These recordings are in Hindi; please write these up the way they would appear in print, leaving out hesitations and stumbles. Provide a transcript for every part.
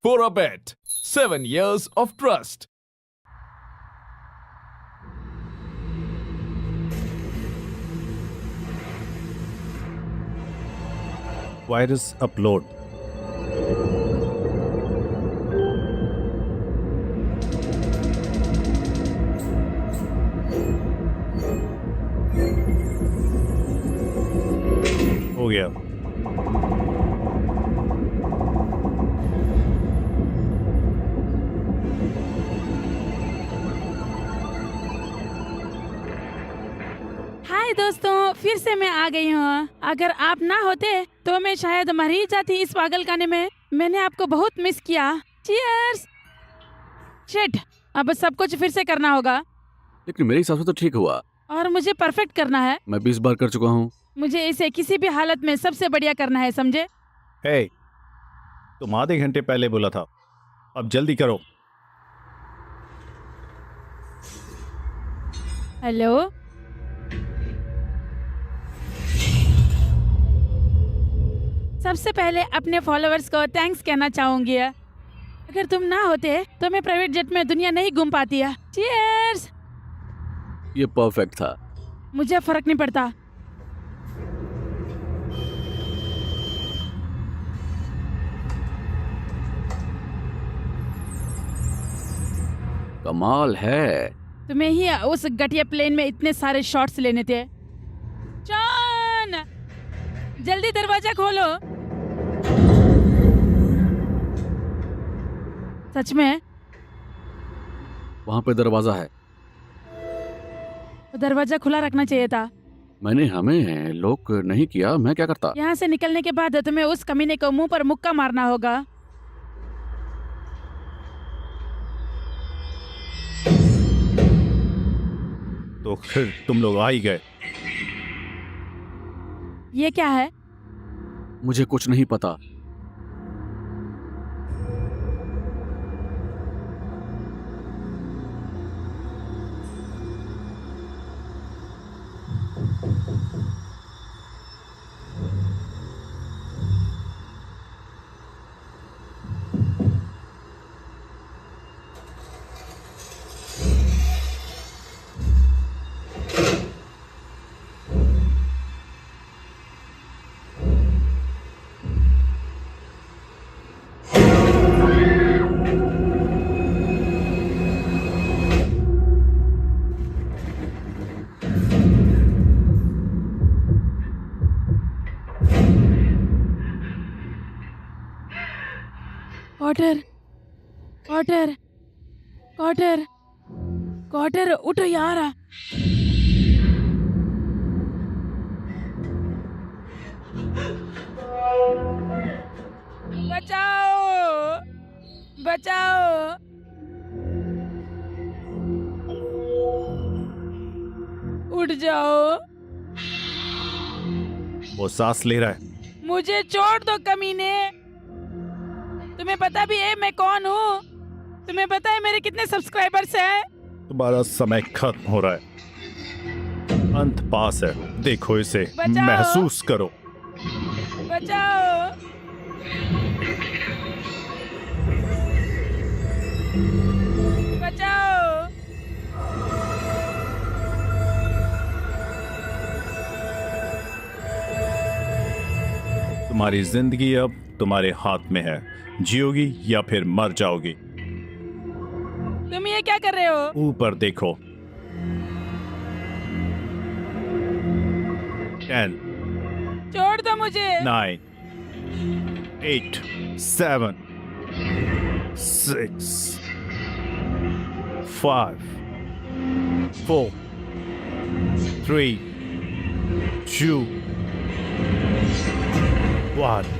For a bet. 7 years of trust. Virus upload. हो गया. हाय दोस्तों, फिर से मैं आ गई हूँ। अगर आप ना होते तो मैं शायद मर ही जाती इस पागलखाने में। मैंने आपको बहुत मिस किया। चीयर्स। शिट, अब सब कुछ फिर से करना होगा लेकिन मेरे हिसाब से तो ठीक हुआ। और मुझे परफेक्ट करना है। मैं 20 बार कर चुका हूँ। मुझे इसे किसी भी हालत में सबसे बढ़िया करना है, समझे? हे, तुम आधे घंटे पहले बोला था. अब जल्दी करो. हेलो, सबसे पहले अपने फॉलोअर्स को थैंक्स कहना चाहूंगी। अगर तुम ना होते तो मैं प्राइवेट जेट में दुनिया नहीं घूम पाती है। चीयर्स। ये परफेक्ट था। मुझे फर्क नहीं पड़ता। कमाल है। तुम्हें ही उस घटिया प्लेन में इतने सारे शॉट्स लेने थे। जॉन, जल्दी दरवाजा खोलो। सच में? वहाँ पे दरवाजा है। तो दरवाजा खुला रखना चाहिए था। मैंने हमें लॉक नहीं किया, मैं क्या करता। यहाँ से निकलने के बाद तुम्हें उस कमीने को मुंह पर मुक्का मारना होगा। तो फिर तुम लोग आ ही गए. ये क्या है? मुझे कुछ नहीं पता। कॉटर, कॉटर, कॉटर, कॉटर, उठो यार। बचाओ, बचाओ। उठ जाओ। वो सांस ले रहा है. मुझे छोड़ दो कमीने। तुम्हें पता भी है मैं कौन हूँ? तुम्हें पता है मेरे कितने सब्सक्राइबर्स हैं? तुम्हारा समय खत्म हो रहा है. अंत पास है. देखो इसे. बचाओ. महसूस करो. बचाओ। बचाओ। तुम्हारी जिंदगी अब तुम्हारे हाथ में है. जियोगी या फिर मर जाओगी. तुम ये क्या कर रहे हो? ऊपर देखो. 10, छोड़ दो मुझे। 9, 8, 7, 6, 5, 4, 3, 2, 1.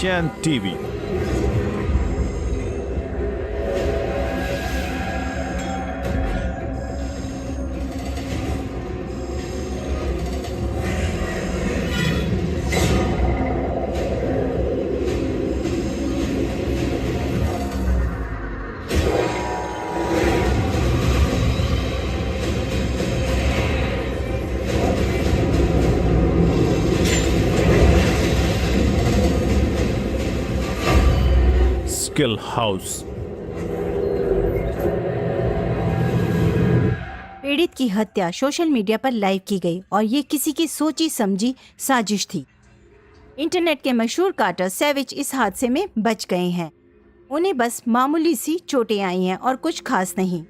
Gen TV. Skill house. पीड़ित की हत्या सोशल मीडिया पर लाइव की गई और ये किसी की सोची समझी साजिश थी। इंटरनेट के मशहूर कार्टर सैविज इस हादसे में बच गए हैं। उन्हें बस मामूली सी चोटें आई हैं और कुछ खास नहीं।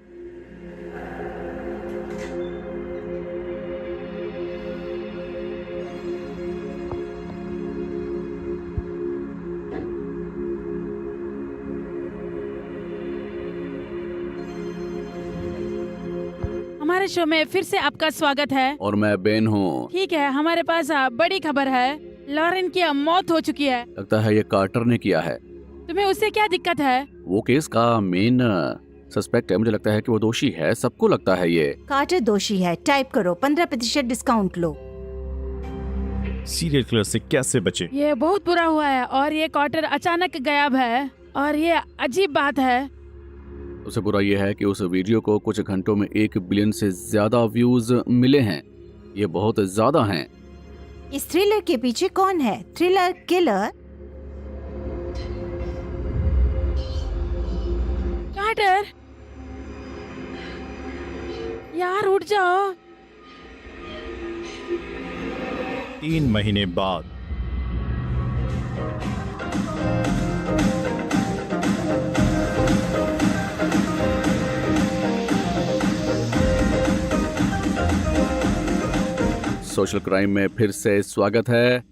हमारे शो में फिर से आपका स्वागत है। और मैं बेन हूँ। ठीक है, हमारे पास बड़ी खबर है। लॉरेन की मौत हो चुकी है। लगता है ये कार्टर ने किया है। तुम्हें उससे क्या दिक्कत है? वो केस का मेन सस्पेक्ट है। मुझे लगता है कि वो दोषी है। सबको लगता है ये। कार्टर दोषी है। टाइप करो, 15% डिस्काउंट लो। सीरियल किलर से कैसे बचे? ये बहुत बुरा हुआ है और ये कार्टर अचानक गायब है और ये अजीब बात है। उससे बुरा ये है कि उस वीडियो को कुछ घंटों में 1 बिलियन से ज्यादा व्यूज मिले हैं। ये बहुत ज्यादा हैं। इस थ्रिलर के पीछे कौन है? Thriller killer? कार्टर, यार उठ जाओ। 3 महीने बाद सोशल क्राइम में फिर से स्वागत है।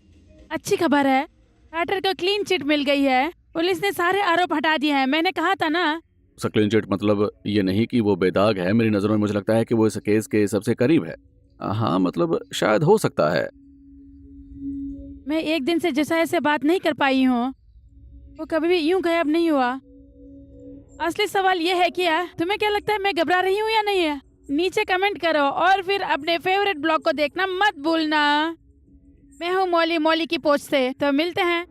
अच्छी खबर है, कार्टर को क्लीन चिट मिल गई है। पुलिस ने सारे आरोप हटा दिए हैं। मैंने कहा था ना। उसका क्लीन चिट मतलब ये नहीं कि वो बेदाग है। मेरी नजरों में मुझे लगता है कि वो इस केस के सबसे करीब है। हाँ, मतलब शायद हो सकता है। मैं एक दिन से जसाया से बात नहीं कर पाई हूँ। वो कभी भी यूं गायब नहीं हुआ। असली सवाल ये है कि तुम्हें क्या लगता है, मैं घबरा रही हूँ या नहीं है? नीचे कमेंट करो और फिर अपने फेवरेट ब्लॉग को देखना मत भूलना। मैं हूँ मौली की पोस्ट से। तो मिलते हैं।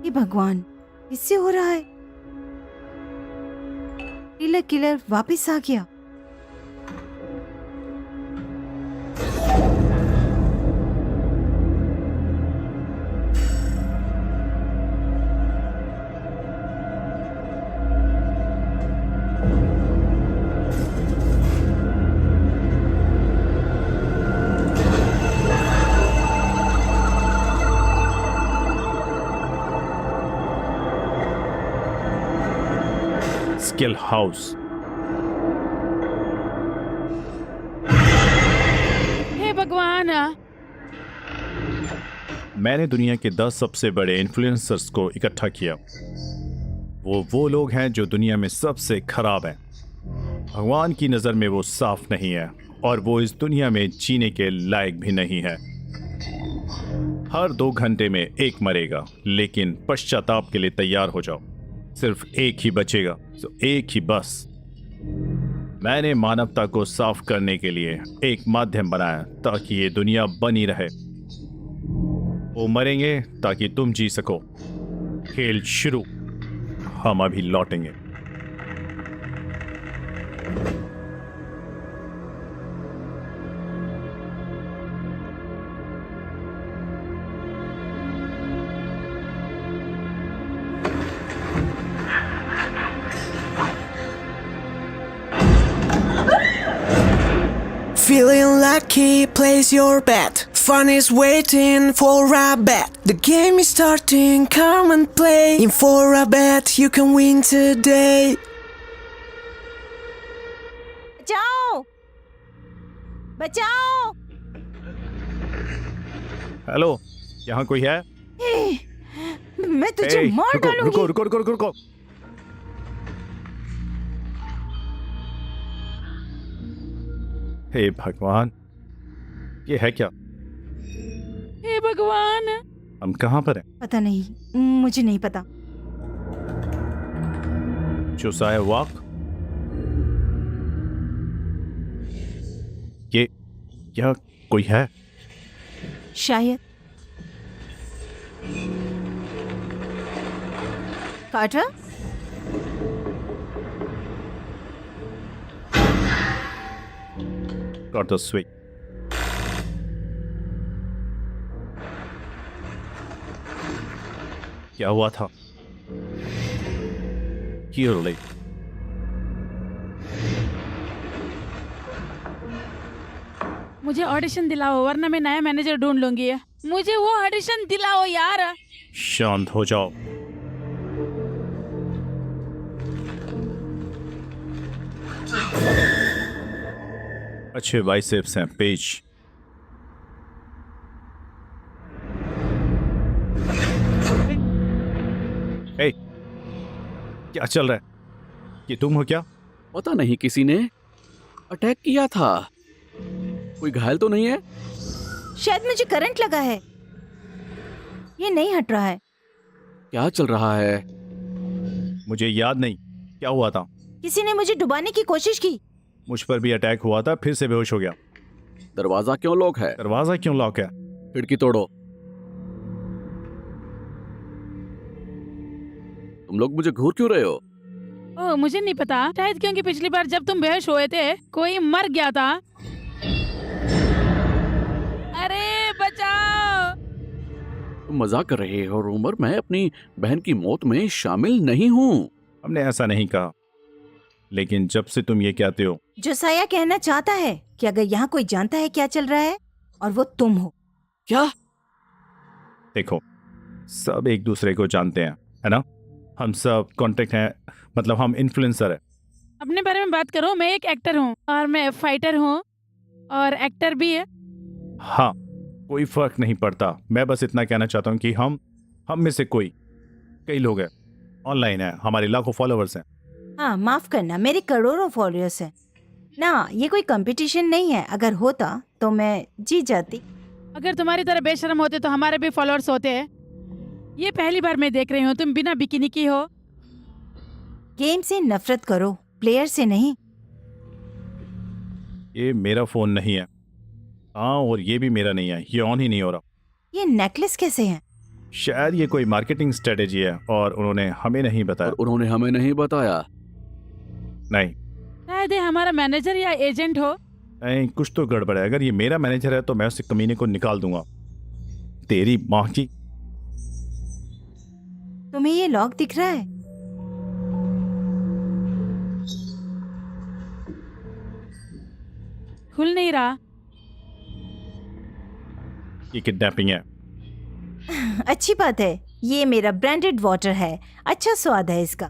हे भगवान, इससे हो रहा है। किलर वापस आ गया। Skill house. हे भगवान, मैंने दुनिया के 10 सबसे बड़े इन्फ्लुएंसर्स को इकट्ठा किया। वो लोग हैं जो दुनिया में सबसे खराब हैं। भगवान की नज़र में वो साफ नहीं है और वो इस दुनिया में जीने के लायक भी नहीं है। हर 2 घंटे में एक मरेगा, लेकिन पश्चाताप के लिए तैयार हो जाओ। सिर्फ एक ही बचेगा, तो एक ही बस। मैंने मानवता को साफ करने के लिए एक माध्यम बनाया ताकि ये दुनिया बनी रहे। वो मरेंगे ताकि तुम जी सको। खेल शुरू। हम अभी लौटेंगे। Feeling lucky, place your bet. Fun is waiting for a bet. The game is starting, come and play. In for a bet, you can win today. बचाओ, बचाओ। हेलो, यहाँ कोई है? मैं तुझे ए, मार रुको, डालूंगी। रुको, रुको, रुको, रुको, रुको। हे भगवान, ये है क्या? हे भगवान, हम कहाँ पर हैं? पता नहीं, मुझे नहीं पता। जोसाया वॉक? ये क्या कोई है? शायद। कार्टर? Got the switch. क्या हुआ था? Clearly. मुझे ऑडिशन दिलाओ वरना मैं नया मैनेजर ढूंढ लूंगी। मुझे वो ऑडिशन दिलाओ यार। शांत हो जाओ। अच्छे बाइसेप्स हैं पेज। ए, क्या चल रहा है? ये तुम हो क्या? पता नहीं किसी ने अटैक किया था। कोई घायल तो नहीं है? शायद मुझे करंट लगा है। ये नहीं हट रहा है। क्या चल रहा है? मुझे याद नहीं क्या हुआ था। किसी ने मुझे डुबाने की कोशिश की। मुझ पर भी अटैक हुआ था, फिर से बेहोश हो गया। दरवाजा क्यों लॉक है? दरवाजा क्यों लॉक है? खिड़की तोड़ो। तुम लोग मुझे घूर क्यों रहे हो? ओह मुझे नहीं पता, शायद क्योंकि पिछली बार जब तुम बेहोश हुए थे कोई मर गया था। अरे बचाओ। तुम मजाक कर रहे हो रूमर। मैं अपनी बहन की मौत में शामिल नहीं हूँ। हमने ऐसा नहीं कहा, लेकिन जब से तुम ये कहते हो। जोसाया कहना चाहता है कि अगर यहाँ कोई जानता है क्या चल रहा है और वो तुम हो। क्या? देखो, सब एक दूसरे को जानते हैं, है ना? हम सब कांटेक्ट हैं, मतलब हम इन्फ्लुएंसर है। अपने बारे में बात करो। मैं एक एक्टर हूँ और मैं फाइटर हूँ और एक्टर भी है। हाँ, कोई फर्क नहीं पड़ता। मैं बस इतना कहना चाहता हूँ कि हम में से कई लोग हैं, ऑनलाइन है, हमारे लाखों फॉलोअर्स हैं। हाँ माफ करना, मेरे करोड़ों फॉलोअर्स हैं ना। ये कोई कंपटीशन नहीं है। अगर होता तो मैं जीत जाती। अगर तुम्हारी तरह बेशर्म होते तो हमारे भी फॉलोअर्स होते हैं। ये पहली बार मैं देख रही हूँ तुम बिना बिकिनी की हो। गेम से नफरत करो, प्लेयर से नहीं। ये मेरा फोन नहीं है। हाँ, और ये भी मेरा नहीं है, ये ऑन ही नहीं हो रहा। ये नेकलेस कैसे है? शायद ये कोई मार्केटिंग स्ट्रेटेजी है और उन्होंने हमें नहीं बताया। और उन्होंने हमें नहीं बताया। नहीं, शायद ये हमारा मैनेजर या एजेंट हो। नहीं, कुछ तो गड़बड़ है। अगर ये मेरा मैनेजर है तो मैं उस कमीने को निकाल दूंगा। तेरी माँ की। तुम्हें ये लॉक दिख रहा है? खुल नहीं रहा। ये किडनैपिंग है। अच्छी बात है। ये मेरा ब्रांडेड वाटर है, अच्छा स्वाद है इसका।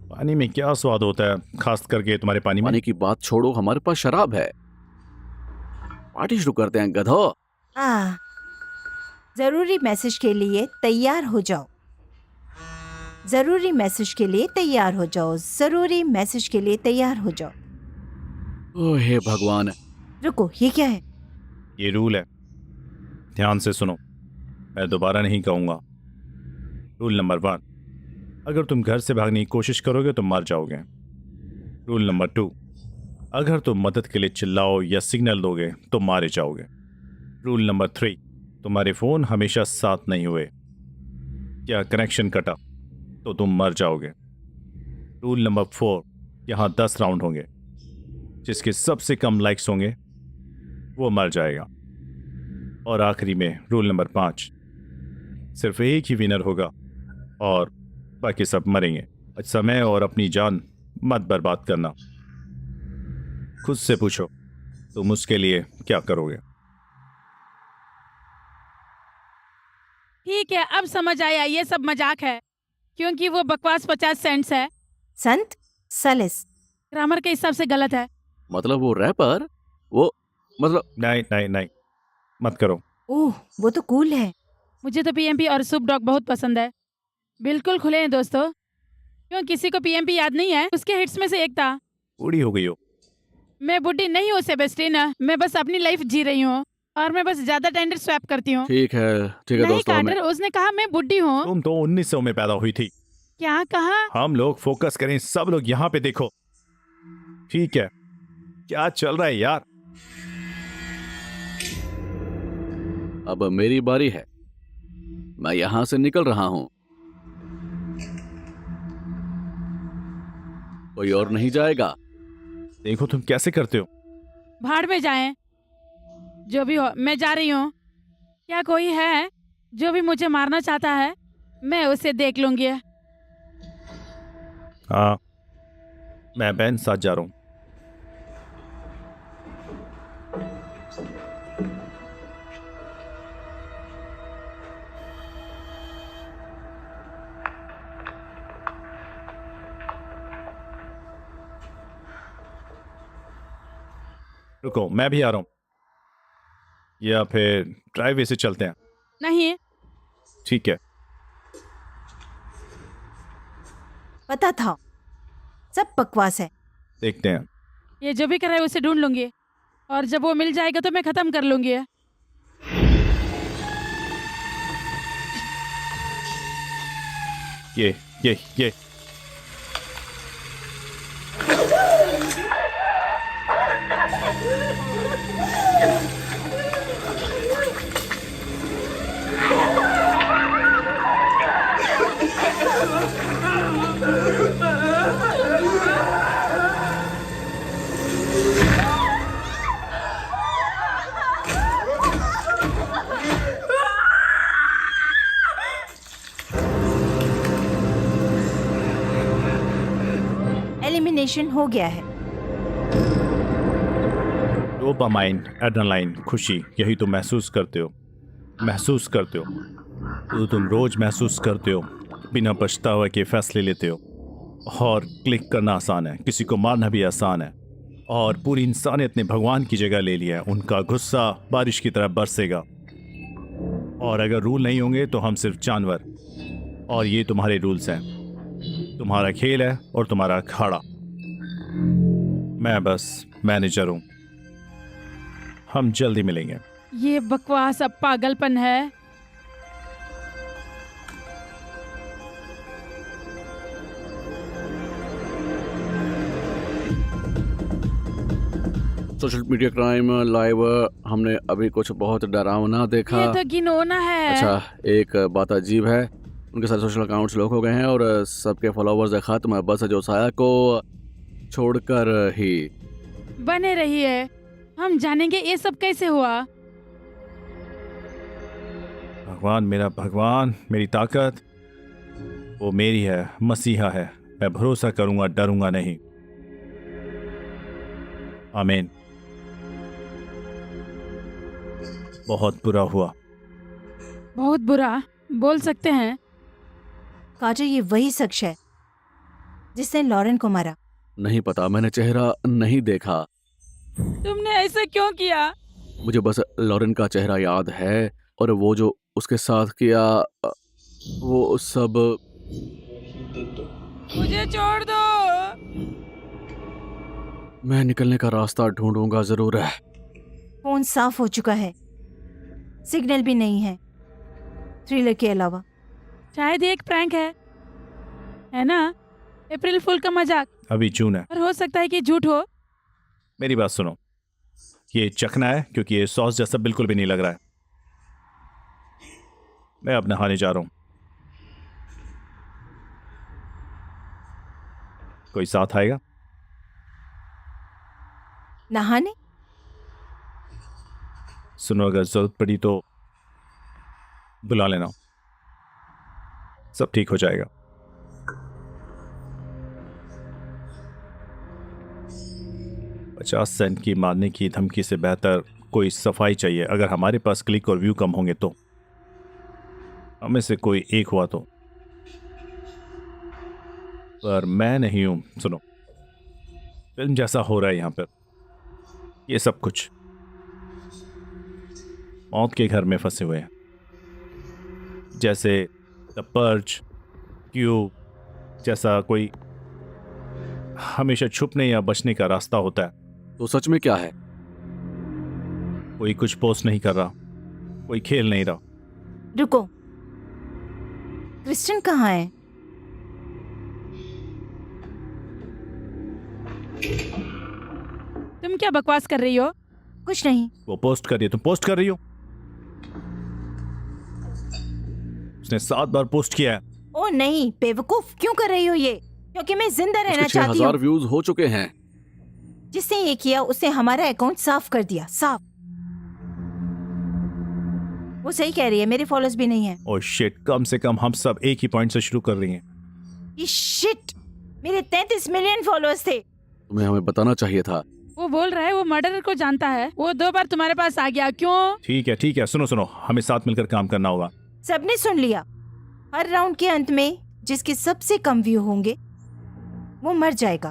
पानी में क्या स्वाद होता है, खास करके तुम्हारे पानी में? पानी की बात छोड़ो, हमारे पास शराब है। पार्टी शुरू करते हैं गधो। जरूरी मैसेज के लिए तैयार हो जाओ। जरूरी मैसेज के लिए तैयार हो जाओ। जरूरी मैसेज के लिए तैयार हो जाओ। ओह हे भगवान। रुको, ये क्या है? ये रूल है, ध्यान से सुनो। मैं दोबारा नहीं कहूंगा। रूल नंबर 1, अगर तुम घर से भागने की कोशिश करोगे तो मर जाओगे। रूल नंबर 2, अगर तुम मदद के लिए चिल्लाओ या सिग्नल दोगे तो मारे जाओगे। रूल नंबर 3, तुम्हारे फोन हमेशा साथ नहीं हुए, क्या कनेक्शन कटा तो तुम मर जाओगे। रूल नंबर 4, यहाँ 10 राउंड होंगे, जिसके सबसे कम लाइक्स होंगे वो मर जाएगा। और आखिरी में रूल नंबर 5, सिर्फ एक ही विनर होगा और बाकी सब मरेंगे। समय और अपनी जान मत बर्बाद करना। खुद से पूछो तुम उसके लिए क्या करोगे। ठीक है, अब समझ आया ये सब मजाक है, क्योंकि वो बकवास 50 सेंट्स है। संत सलिस ग्रामर के हिसाब से गलत है। मतलब वो रैपर, वो मतलब नहीं नहीं नहीं, मत करो। ओह, वो तो कूल है। मुझे तो पीएमपी और सुप डॉग बहुत पसंद है। बिल्कुल खुले हैं दोस्तों। क्यों किसी को पीएमपी याद नहीं है? उसके हिट्स में से एक था। बूढ़ी हो गई हो। मैं बुढ़ी नहीं हूँ सेबेस्टिन, मैं बस अपनी लाइफ जी रही हूँ और मैं बस ज्यादा टेंडर स्वैप करती हूँ। ठीक है नहीं दोस्तों। कार्टर, उसने कहा मैं बुढ़ी हूँ। तुम तो 1900 में पैदा हुई थी। क्या कहा? हम लोग फोकस करें, सब लोग यहाँ पे देखो। ठीक है, क्या चल रहा है यार? अब मेरी बारी है। मैं यहाँ से निकल रहा हूँ। कोई और नहीं जाएगा। देखो तुम कैसे करते हो। भाड़ में जाएं। जो भी हो, मैं जा रही हूँ। क्या कोई है जो भी मुझे मारना चाहता है? मैं उसे देख लूंगी। हाँ, मैं बहन साथ जा रहा हूँ। रुको, मैं भी आ रहा हूँ। या फिर ड्राइववे से चलते हैं? नहीं, ठीक है। पता था, सब बकवास है। देखते हैं। ये जो भी कर रहा है उसे ढूंढ लूंगी, और जब वो मिल जाएगा तो मैं खत्म कर लूंगी। ये एलिमिनेशन हो गया है। डोपामाइन, एड्रेनालाइन, खुशी, यही तो महसूस करते हो। तो तुम रोज महसूस करते हो। बिना पछतावा के फैसले लेते हो। और क्लिक करना आसान है, किसी को मारना भी आसान है। और पूरी इंसानियत ने भगवान की जगह ले लिया है। उनका गुस्सा बारिश की तरह बरसेगा। और अगर रूल नहीं होंगे तो हम सिर्फ जानवर। और ये तुम्हारे रूल्स हैं। तुम्हारा खेल है और तुम्हारा अखाड़ा। मैं बस मैनेजर हूं। हम जल्दी मिलेंगे। ये बकवास अब पागलपन है। Social media crime live. हमने अभी कुछ बहुत डरावना देखा। ये तो घिनौना है। अच्छा, एक बात अजीब है, उनके सारे सोशल अकाउंट्स लॉक हो गए हैं और सबके फॉलोवर्स खत्म है, बस जोसाया को छोड़कर ही। बने रहिए, हम जानेंगे ये सब कैसे हुआ। भगवान, मेरा भगवान, मेरी ताकत, वो मेरी है, मसीहा है। मैं भरोसा करूंगा, डरूंगा नहीं। आमीन। बहुत बुरा हुआ। बहुत बुरा बोल सकते हैं। काजल, ये वही शख्स है जिसने लॉरेन को मारा। नहीं पता, मैंने चेहरा नहीं देखा। तुमने ऐसा क्यों किया? मुझे बस लॉरेन का चेहरा याद है और वो जो उसके साथ किया, वो सब। मुझे छोड़ दो। मैं निकलने का रास्ता ढूंढूंगा जरूर है। फोन साफ हो चुका है, सिग्नल भी नहीं है, थ्रिलर के अलावा। शायद ये एक प्रैंक है ना? अप्रैल फूल का मजाक। अभी जून है। और हो सकता है कि झूठ हो। मेरी बात सुनो, ये चखना है क्योंकि ये सॉस जैसा बिल्कुल भी नहीं लग रहा है। मैं अब नहाने जा रहा हूं। कोई साथ आएगा? नहाने? सुनो, अगर जरूरत पड़ी तो बुला लेना, सब ठीक हो जाएगा। $50 की मारने की धमकी से बेहतर कोई सफाई चाहिए। अगर हमारे पास क्लिक और व्यू कम होंगे तो, हमें से कोई एक हुआ तो। पर मैं नहीं हूं। सुनो, फिल्म जैसा हो रहा है यहां पर। ये सब कुछ मौत के घर में फंसे हुए हैं, जैसे द पर्ज, क्यूब, जैसा कोई हमेशा छुपने या बचने का रास्ता होता है। तो सच में क्या है? कोई कुछ पोस्ट नहीं कर रहा, कोई खेल नहीं रहा। रुको, क्रिस्टन कहाँ है? तुम क्या बकवास कर रही हो? कुछ नहीं। वो पोस्ट कर रही है, तुम पोस्ट कर रही हो। उसने 7 बार पोस्ट किया है। ओ नहीं, बेवकूफ, क्यों कर रही हो ये? क्योंकि मैं जिंदा रहना उसके चाहती 6000 हूँ। व्यूज हो चुके हैं। जिसने ये किया उसने हमारा अकाउंट साफ कर दिया, साफ। वो सही कह रही है, मेरे फॉलोअर्स भी नहीं है। ओ शिट, कम से कम हम सब एक ही पॉइंट से शुरू कर रही हैं। ये शिट, मेरे 33 मिलियन फॉलोअर्स थे। तुम्हें हमें बताना चाहिए था। वो बोल रहा है वो मर्डर को जानता है, वो 2 बार तुम्हारे पास आ गया, क्यों? ठीक है, सुनो, हमें साथ मिलकर काम करना होगा। सबने सुन लिया। हर राउंड के अंत में जिसके सबसे कम व्यू होंगे वो मर जाएगा।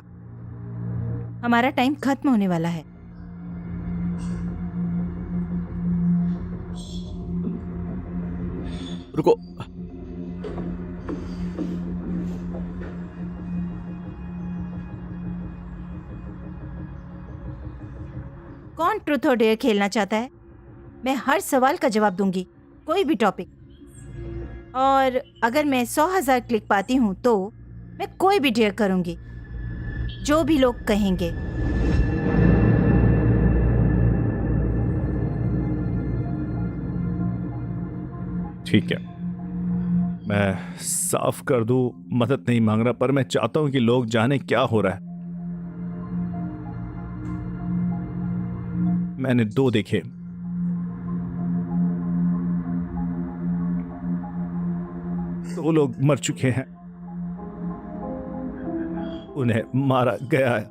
हमारा टाइम खत्म होने वाला है। रुको, कौन ट्रूथ और डेयर खेलना चाहता है? मैं हर सवाल का जवाब दूंगी, कोई भी टॉपिक। और अगर मैं 100,000 क्लिक पाती हूँ तो मैं कोई भी डेयर करूंगी, जो भी लोग कहेंगे। ठीक है, मैं साफ कर दूं, मदद नहीं मांग रहा, पर मैं चाहता हूं कि लोग जाने क्या हो रहा है। मैंने 2 देखे। दो लोग मर चुके हैं, उन्हें मारा गया है।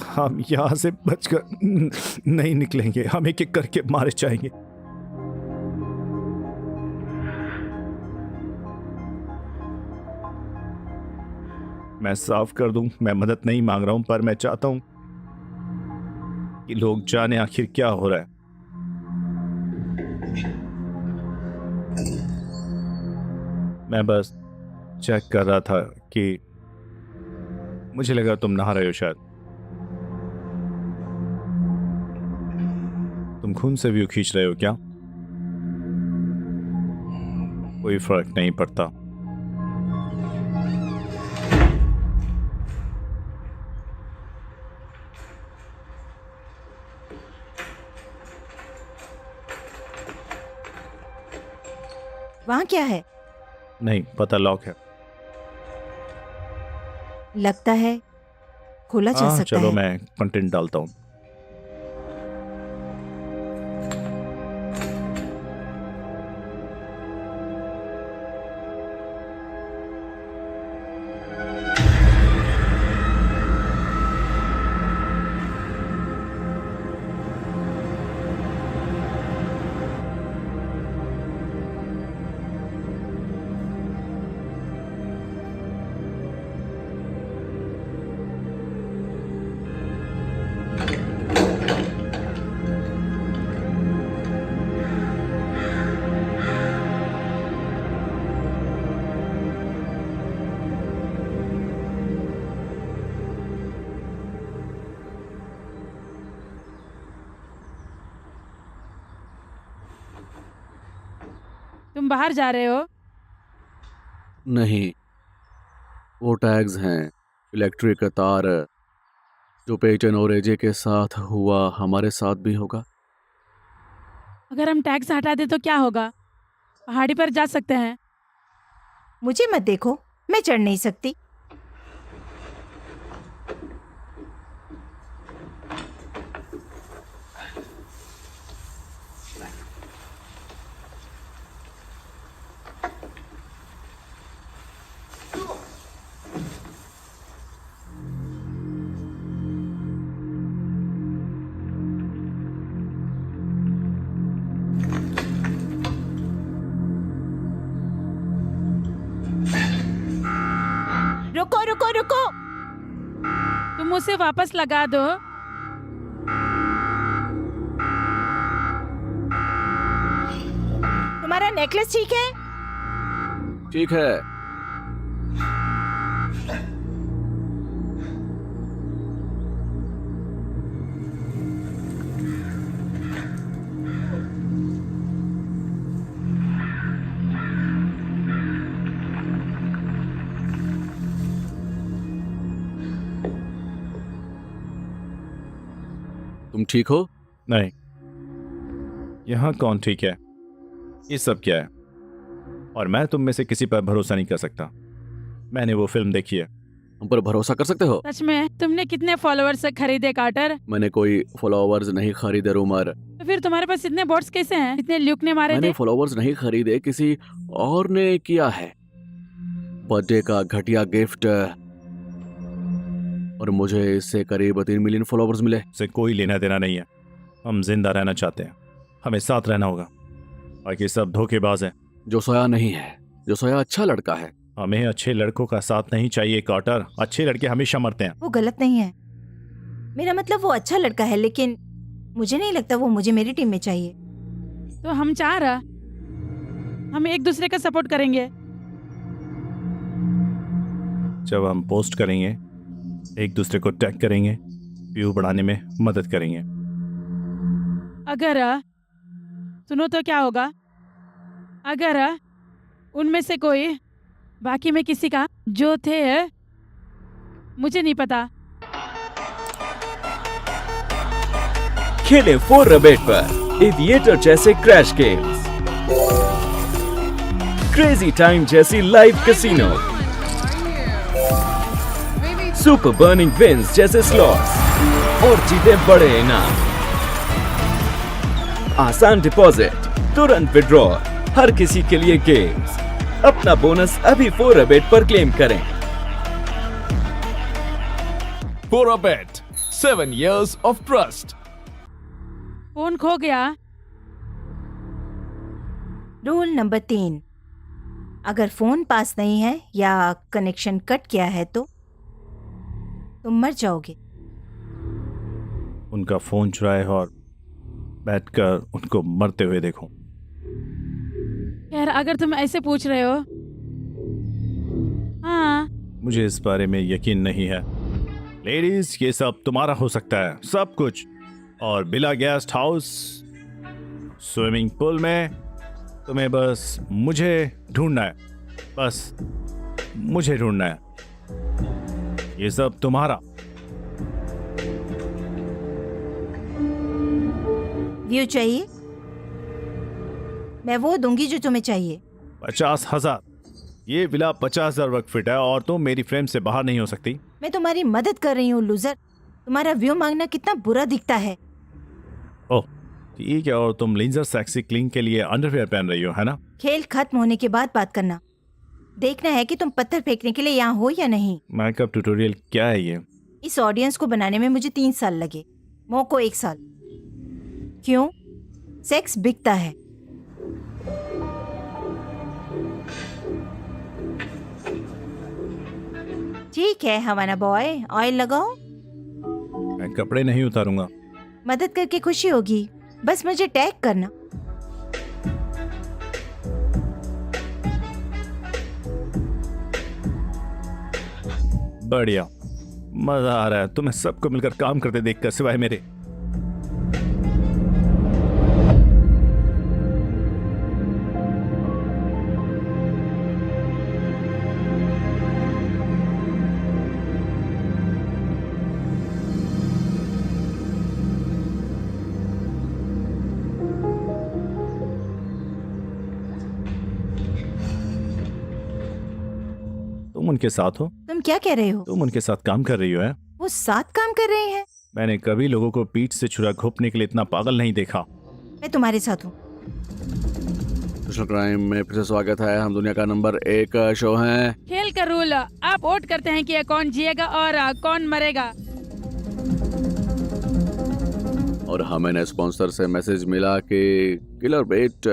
हम यहां से बचकर नहीं निकलेंगे, हम एक एक करके मारे जाएंगे। मैं साफ कर दूं, मैं मदद नहीं मांग रहा हूं, पर मैं चाहता हूं कि लोग जाने आखिर क्या हो रहा है। मैं बस चेक कर रहा था कि मुझे लगा तुम नहा रहे हो, शायद तुम खून से व्यू खींच रहे हो क्या? कोई फर्क नहीं पड़ता। वहाँ क्या है? नहीं पता, लॉक है। लगता है खोला जा सकता चलो है। मैं कंटेंट डालता हूँ। तुम बाहर जा रहे हो? नहीं, वो टैग्स हैं, इलेक्ट्रिक तार। जो पेचन और एजे के साथ हुआ हमारे साथ भी होगा। अगर हम टैक्स हटा दे तो क्या होगा? पहाड़ी पर जा सकते हैं। मुझे मत देखो, मैं चढ़ नहीं सकती। रुको रुको रुको, तुम उसे वापस लगा दो। तुम्हारा नेकलेस ठीक है? ठीक है। तुम ठीक हो? नहीं, यहाँ कौन ठीक है? ये सब क्या है? और मैं तुम में से किसी पर भरोसा नहीं कर सकता। मैंने वो फिल्म देखी है। हम पर भरोसा कर सकते हो? सच में तुमने कितने फॉलोअर्स खरीदे कार्टर? मैंने कोई फॉलोअर्स नहीं खरीदे रूमर। तो फिर तुम्हारे पास इतने बॉट्स कैसे हैं? इतने ल्यूक ने मारे मैंने थे। फॉलोअर्स नहीं खरीदे, किसी और ने किया है। बर्थडे का घटिया गिफ्ट, और मुझे इससे करीब 3 मिलियन फॉलोअर्स मिले। से कोई लेना देना नहीं है। हम जिंदा रहना चाहते हैं, हमें साथ रहना होगा। बाकी सब धोखेबाज हैं। जोसोया नहीं है। जोसोया अच्छा लड़का है। हमें अच्छे लड़कों का साथ नहीं चाहिए कार्टर। अच्छे लड़के हमेशा मरते हैं। वो गलत नहीं है। मेरा मतलब वो अच्छा लड़का है, लेकिन मुझे नहीं लगता वो मुझे मेरी टीम में चाहिए। तो हम एक दूसरे का सपोर्ट करेंगे। जब हम पोस्ट करेंगे, एक दूसरे को टैग करेंगे, व्यू बढ़ाने में मदद करेंगे। अगर सुनो तो क्या होगा अगर उनमें से कोई बाकी में किसी का जो थे मुझे नहीं पता। खेले 4 रबेट पर एविएटर जैसे क्रैश गेम्स, क्रेजी टाइम जैसी live casino, super burning wins जैसे स्लॉट्स और जीते बड़े इनाम। आसान डिपॉजिट, तुरंत विड्रॉ, हर किसी के लिए गेम्स। अपना बोनस अभी 4 रबेट पर क्लेम करें। 4Abet, 7 years of trust. Phone खो गया। रूल नंबर 3, अगर फोन पास नहीं है या कनेक्शन कट गया है तो तुम मर जाओगे। उनका फोन चुराए और बैठकर उनको मरते हुए देखो। यार अगर तुम ऐसे पूछ रहे हो, हाँ मुझे इस बारे में यकीन नहीं है। लेडीज, ये सब तुम्हारा हो सकता है, सब कुछ। और बिला गेस्ट हाउस, स्विमिंग पूल में तुम्हें बस मुझे ढूंढना है। बस मुझे ढूंढना है। ये सब तुम्हारा। व्यू चाहिए? मैं वो दूंगी जो तुम्हें चाहिए। 50,000। ये विला 50,000 वर्ग फीट है और तुम मेरी फ्रेम से बाहर नहीं हो सकती। मैं तुम्हारी मदद कर रही हूँ लूजर। तुम्हारा व्यू मांगना कितना बुरा दिखता है। ओह ठीक है, और तुम लेंजर सेक्सी क्लीन के लिए अंडरवेयर पहन रही हो, है ना? खेल खत्म होने के बाद बात करना। देखना है कि तुम पत्थर फेंकने के लिए यहाँ हो या नहीं। मेकअप ट्यूटोरियल क्या है ये? इस ऑडियंस को बनाने में मुझे 3 साल लगे, मो को 1 साल। क्यों? सेक्स बिकता है। ठीक है हवाना बॉय, ऑयल लगाओ। मैं कपड़े नहीं उतारूंगा। मदद करके खुशी होगी, बस मुझे टैग करना। बढ़िया, मजा आ रहा है तुम्हें सबको मिलकर काम करते देखकर, सिवाय मेरे। तुम उनके साथ हो? तुम क्या कह रहे हो? तुम उनके साथ काम कर रही हो? है वो साथ काम कर रहे हैं? मैंने कभी लोगों को पीठ से छुरा घोंपने के लिए इतना पागल नहीं देखा। मैं तुम्हारे साथ हूँ। सोशल क्राइम में फिर से स्वागत है। हम दुनिया का नंबर 1 शो हैं। खेल का रूल, आप वोट करते हैं कि कौन जिएगा और कौन मरेगा। और हमें स्पॉन्सर से मैसेज मिला कि किलर बेट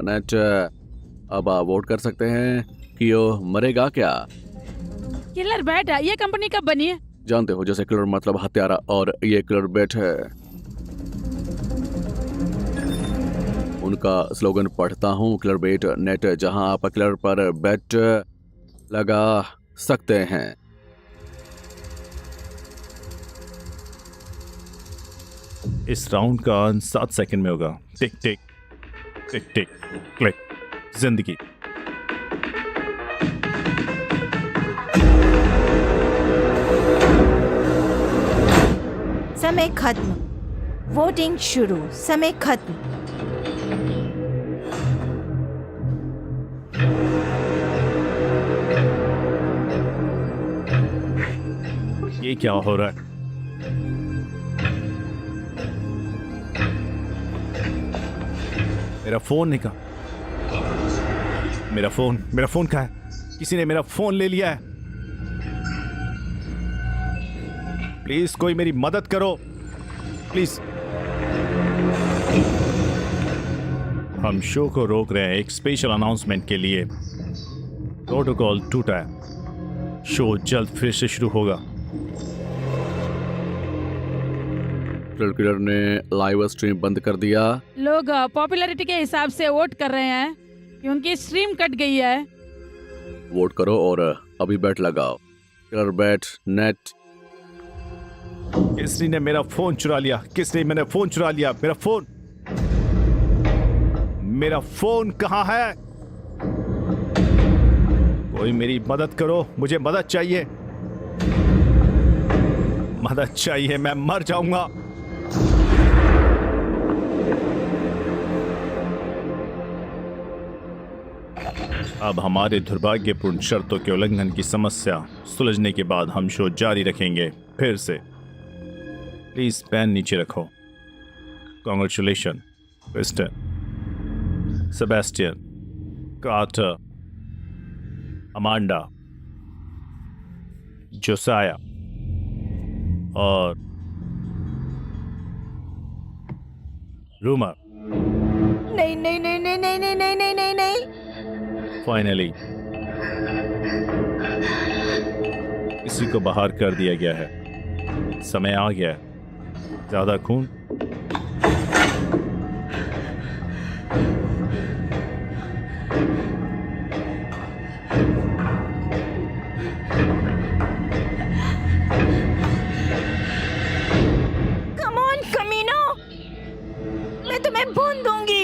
नेट अब आप वोट कर सकते हैं कि वो मरेगा क्या। किलर बैट ये कंपनी कब बनी है? जानते हो, जैसे किलर मतलब हत्यारा, और ये किलर बेट है। उनका स्लोगन पढ़ता हूँ, किलर बेट नेट, जहां आप किलर पर बेट लगा सकते हैं। इस राउंड का अंत 7 सेकंड में होगा। टिक टिक टिक टिक क्लिक। जिंदगी। समय खत्म। वोटिंग शुरू। समय खत्म। ये क्या हो रहा है? मेरा फोन निकाल। मेरा फोन कहाँ है? किसी ने मेरा फोन ले लिया है। प्लीज कोई मेरी मदद करो, प्लीज। हम शो को रोक रहे हैं एक स्पेशल अनाउंसमेंट के लिए। प्रोटोकॉल टूटा है। शो जल्द फिर से शुरू होगा। किलर ने लाइव स्ट्रीम बंद कर दिया। लोग पॉपुलैरिटी के हिसाब से वोट कर रहे हैं क्योंकि स्ट्रीम कट गई है। वोट करो और अभी बैट लगाओ। Killer bat net. किसने ने मेरा फोन चुरा लिया? मैरा फोन चुरा लिया? मेरा फोन कहाँ है? कोई मेरी मदद करो, मुझे मदद चाहिए, मैं मर जाऊंगा। अब हमारे दुर्भाग्यपूर्ण शर्तों के उल्लंघन की समस्या सुलझने के बाद हम शो जारी रखेंगे फिर से। प्लीज पेन नीचे रखो। Congratulation mister Sebastian, Carter, Amanda, Josiah और रूमर। नहीं नहीं नहीं नहीं नहीं नहीं नहीं नहीं नहीं नहीं। फाइनली किसी को बाहर कर दिया गया है। समय आ गया है। ज्यादा खून। कम ऑन कमीनो, मैं तुम्हें भून दूंगी।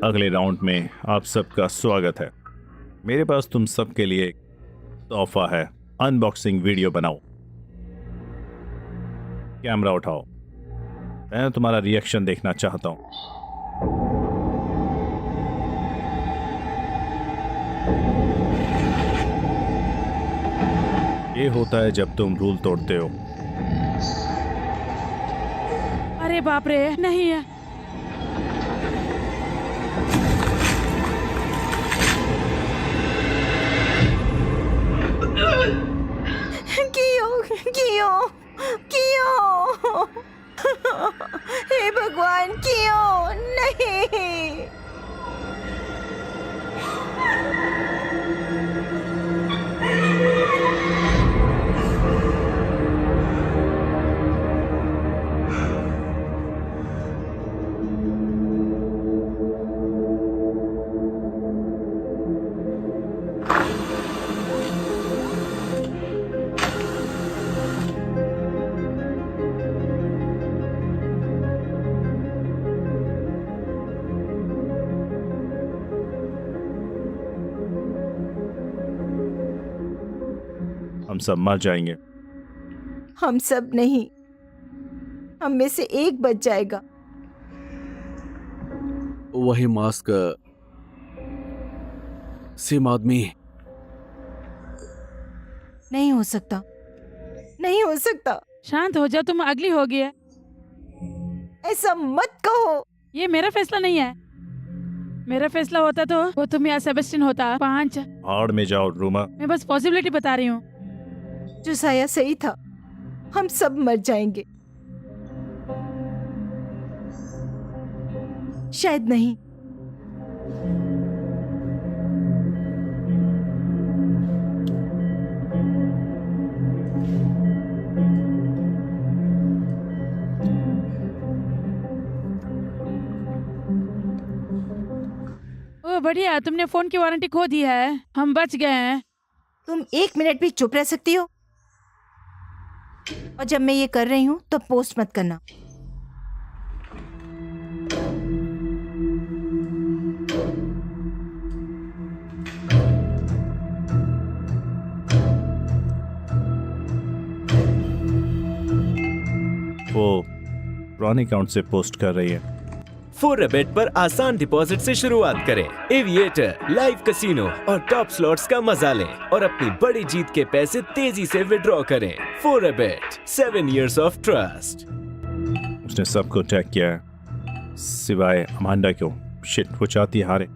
अगले राउंड में आप सबका स्वागत है। मेरे पास तुम सबके लिए एक तोहफा है। अनबॉक्सिंग वीडियो बनाओ। कैमरा उठाओ। मैं तुम्हारा रिएक्शन देखना चाहता हूं। ये होता है जब तुम रूल तोड़ते हो। अरे बाप रे, नहीं है। क्यों हे भगवान, क्यों नहीं? हम सब मर जाएंगे। हम सब नहीं, हम में से एक बच जाएगा। वही मास्क, सेम आदमी। नहीं हो सकता, नहीं हो सकता। शांत हो जाओ, तुम अगली हो गई है। ऐसा मत कहो। ये मेरा फैसला नहीं है। मेरा फैसला होता तो वो तुम या सेबेस्टियन होता। 5। आड़ में जाओ रूमा। मैं बस पॉसिबिलिटी बता रही हूँ। जोसाया सही था, हम सब मर जाएंगे। शायद नहीं। ओ बढ़िया, तुमने फोन की वारंटी खो दी है। हम बच गए हैं। तुम 1 मिनट भी चुप रह सकती हो? और जब मैं ये कर रही हूँ तो पोस्ट मत करना। वो पुराने अकाउंट से पोस्ट कर रही है। 4Rabbit पर आसान डिपॉजिट से शुरुआत करें। एविएटर, लाइव कैसीनो और टॉप स्लॉट्स का मजा लें और अपनी बड़ी जीत के पैसे तेजी से विड्रॉ करें। 4Rabbit, 7 years of trust। उसने सबको अटैक किया है सिवाय अमांडा को। शिट, वो चाहती हारे।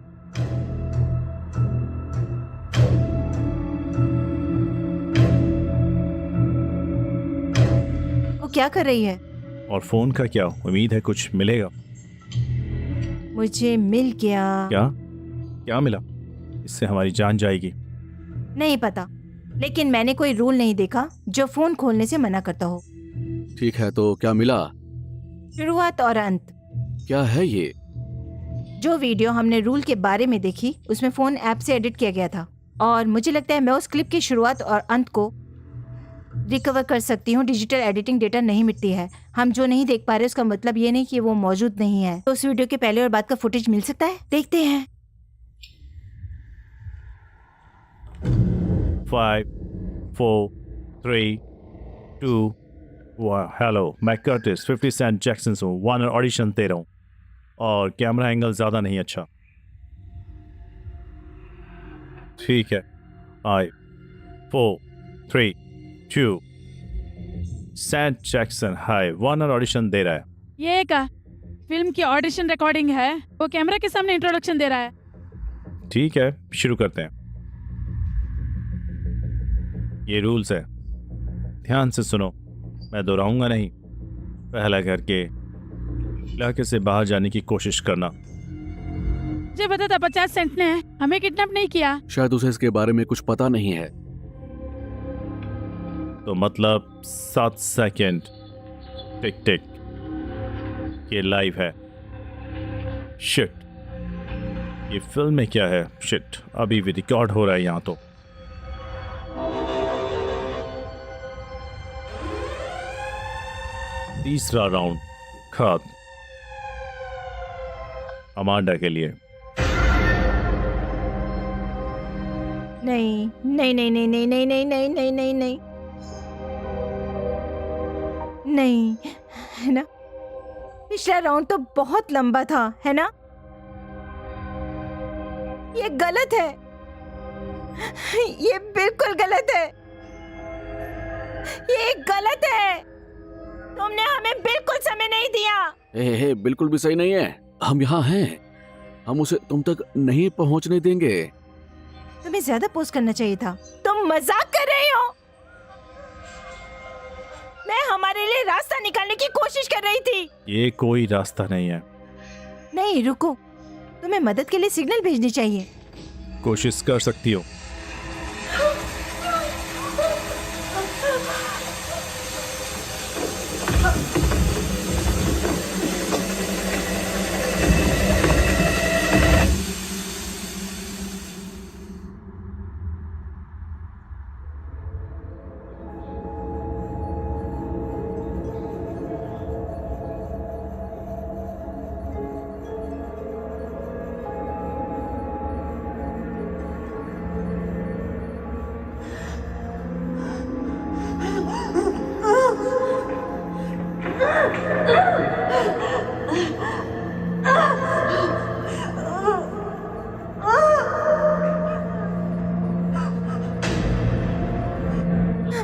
वो क्या कर रही है? और फोन का क्या, उम्मीद है कुछ मिलेगा। मुझे मिल गया। क्या क्या मिला? इससे हमारी जान जाएगी। नहीं पता, लेकिन मैंने कोई रूल नहीं देखा जो फोन खोलने से मना करता हो। ठीक है, तो क्या मिला? शुरुआत और अंत। क्या है ये? जो वीडियो हमने रूल के बारे में देखी उसमें फोन ऐप से एडिट किया गया था, और मुझे लगता है मैं उस क्लिप की शुरुआत और अंत को रिकवर कर सकती हूँ। डिजिटल एडिटिंग डेटा नहीं मिटती है। हम जो नहीं देख पा रहे उसका मतलब ये नहीं कि वो मौजूद नहीं है। तो उस वीडियो के पहले और बाद का फुटेज मिल सकता है? देखते हैं। 5 4 3 2 1। हेलो, मैं कर्टिस 50 सेंट जैक्सन हूँ। 1 ऑडिशन दे रहा हूँ और कैमरा एंगल ज़्यादा नहीं अच्छा। ठीक है। 5 4 3 2। सेंट जैक्सन हाय, 1 ऑडिशन दे रहा है। ये एक फिल्म की ऑडिशन रिकॉर्डिंग है। वो कैमरा के सामने इंट्रोडक्शन दे रहा है। ठीक है, शुरू करते हैं। ये रूल्स है, ध्यान से सुनो। मैं दोहराऊंगा नहीं। पहला करके इलाके से बाहर जाने की कोशिश करना। मुझे पता था 50 सेंट ने हमें किडनैप नहीं किया। शायद उसे इसके बारे में कुछ पता नहीं है। तो मतलब 7 सेकेंड। टिक टिक। ये लाइव है। शिट, ये फिल्म में क्या है? शिट, अभी भी रिकॉर्ड हो रहा है यहाँ तो। तीसरा राउंड खत्म। अमांडा के लिए। नहीं नहीं नहीं नहीं नहीं नहीं नहीं नहीं नहीं नहीं नहीं नहीं, है ना? पिछला राउंड तो बहुत लंबा था, है ना? ये गलत है। ये बिल्कुल गलत है। ये गलत है। तुमने हमें बिल्कुल समय नहीं दिया। हे, बिल्कुल भी सही नहीं है। हम यहाँ हैं। हम उसे तुम तक नहीं पहुँचने देंगे। तुम्हें ज्यादा पोस्ट करना चाहिए था। तुम मजाक कर रहे हो। मैं हमारे लिए रास्ता निकालने की कोशिश कर रही थी। ये कोई रास्ता नहीं है। नहीं, रुको। तुम्हें मदद के लिए सिग्नल भेजनी चाहिए। कोशिश कर सकती हो।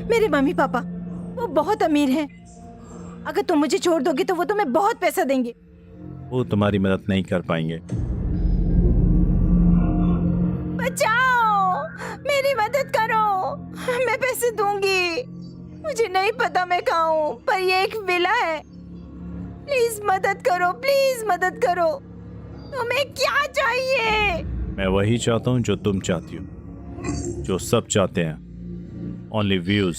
मेरे मम्मी पापा वो बहुत अमीर हैं। अगर तुम मुझे छोड़ दोगे तो वो तुम्हें बहुत पैसा देंगे। वो तुम्हारी मदद नहीं कर पाएंगे। बचाओ, मेरी मदद करो, मैं पैसे दूंगी। मुझे नहीं पता मैं कहाँ हूँ, पर ये एक विला है। प्लीज मदद करो, प्लीज मदद करो। तुम्हें क्या चाहिए? मैं वही चाहता हूँ जो तुम चाहती हो, जो सब चाहते हैं, ओनली व्यूज।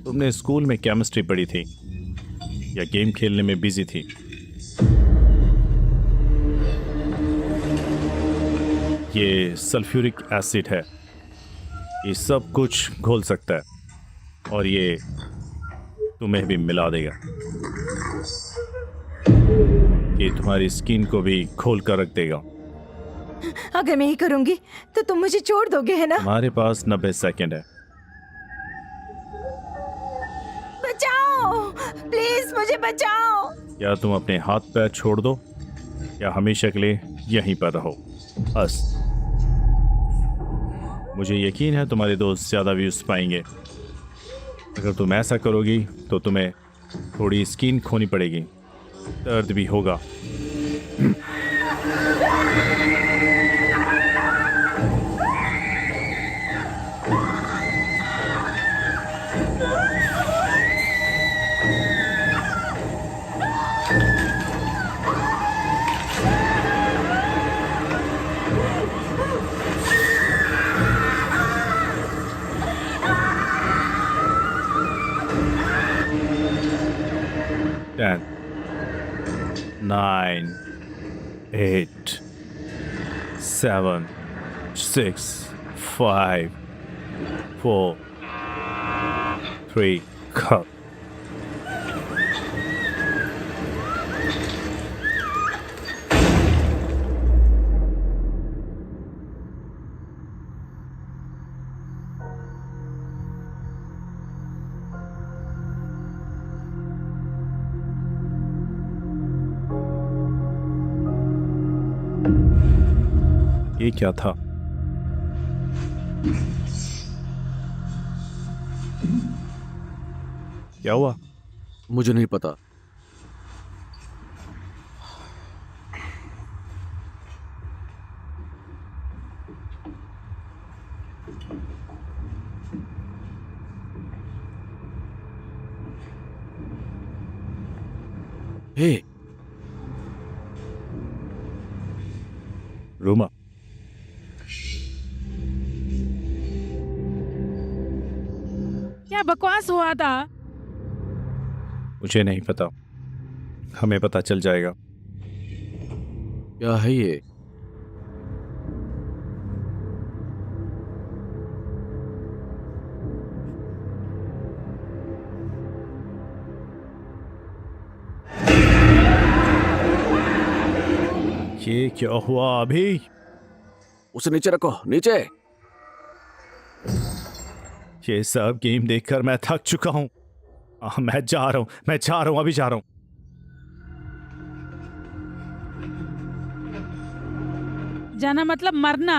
तुमने स्कूल में केमिस्ट्री पढ़ी थी या गेम खेलने में बिजी थी? ये सल्फ्यूरिक एसिड है, ये सब कुछ घोल सकता है और ये तुम्हें भी मिला देगा। ये तुम्हारी स्किन को भी खोल कर रख देगा। अगर मैं ये करूंगी तो तुम मुझे छोड़ दोगे, है ना? हमारे पास 90 सेकंड है। बचाओ, प्लीज मुझे बचाओ। या तुम अपने हाथ पैर छोड़ दो या हमेशा के लिए यहीं पर रहो। बस। मुझे यकीन है तुम्हारे दोस्त ज़्यादा व्यूज पाएंगे। अगर तुम ऐसा करोगी तो तुम्हें थोड़ी स्किन खोनी पड़ेगी, दर्द भी होगा। Ten, 9, 8, 7, 6, 5, 4, 3, go. ये क्या था? क्या हुआ? मुझे नहीं पता। हे, रूमा, क्या बकवास हुआ था? मुझे नहीं पता, हमें पता चल जाएगा। क्या है ये? ये क्या हुआ अभी? उसे नीचे रखो, नीचे। ये सब गेम देखकर मैं थक चुका हूं। मैं जा रहा हूं, अभी जा रहा हूं। जाना मतलब मरना।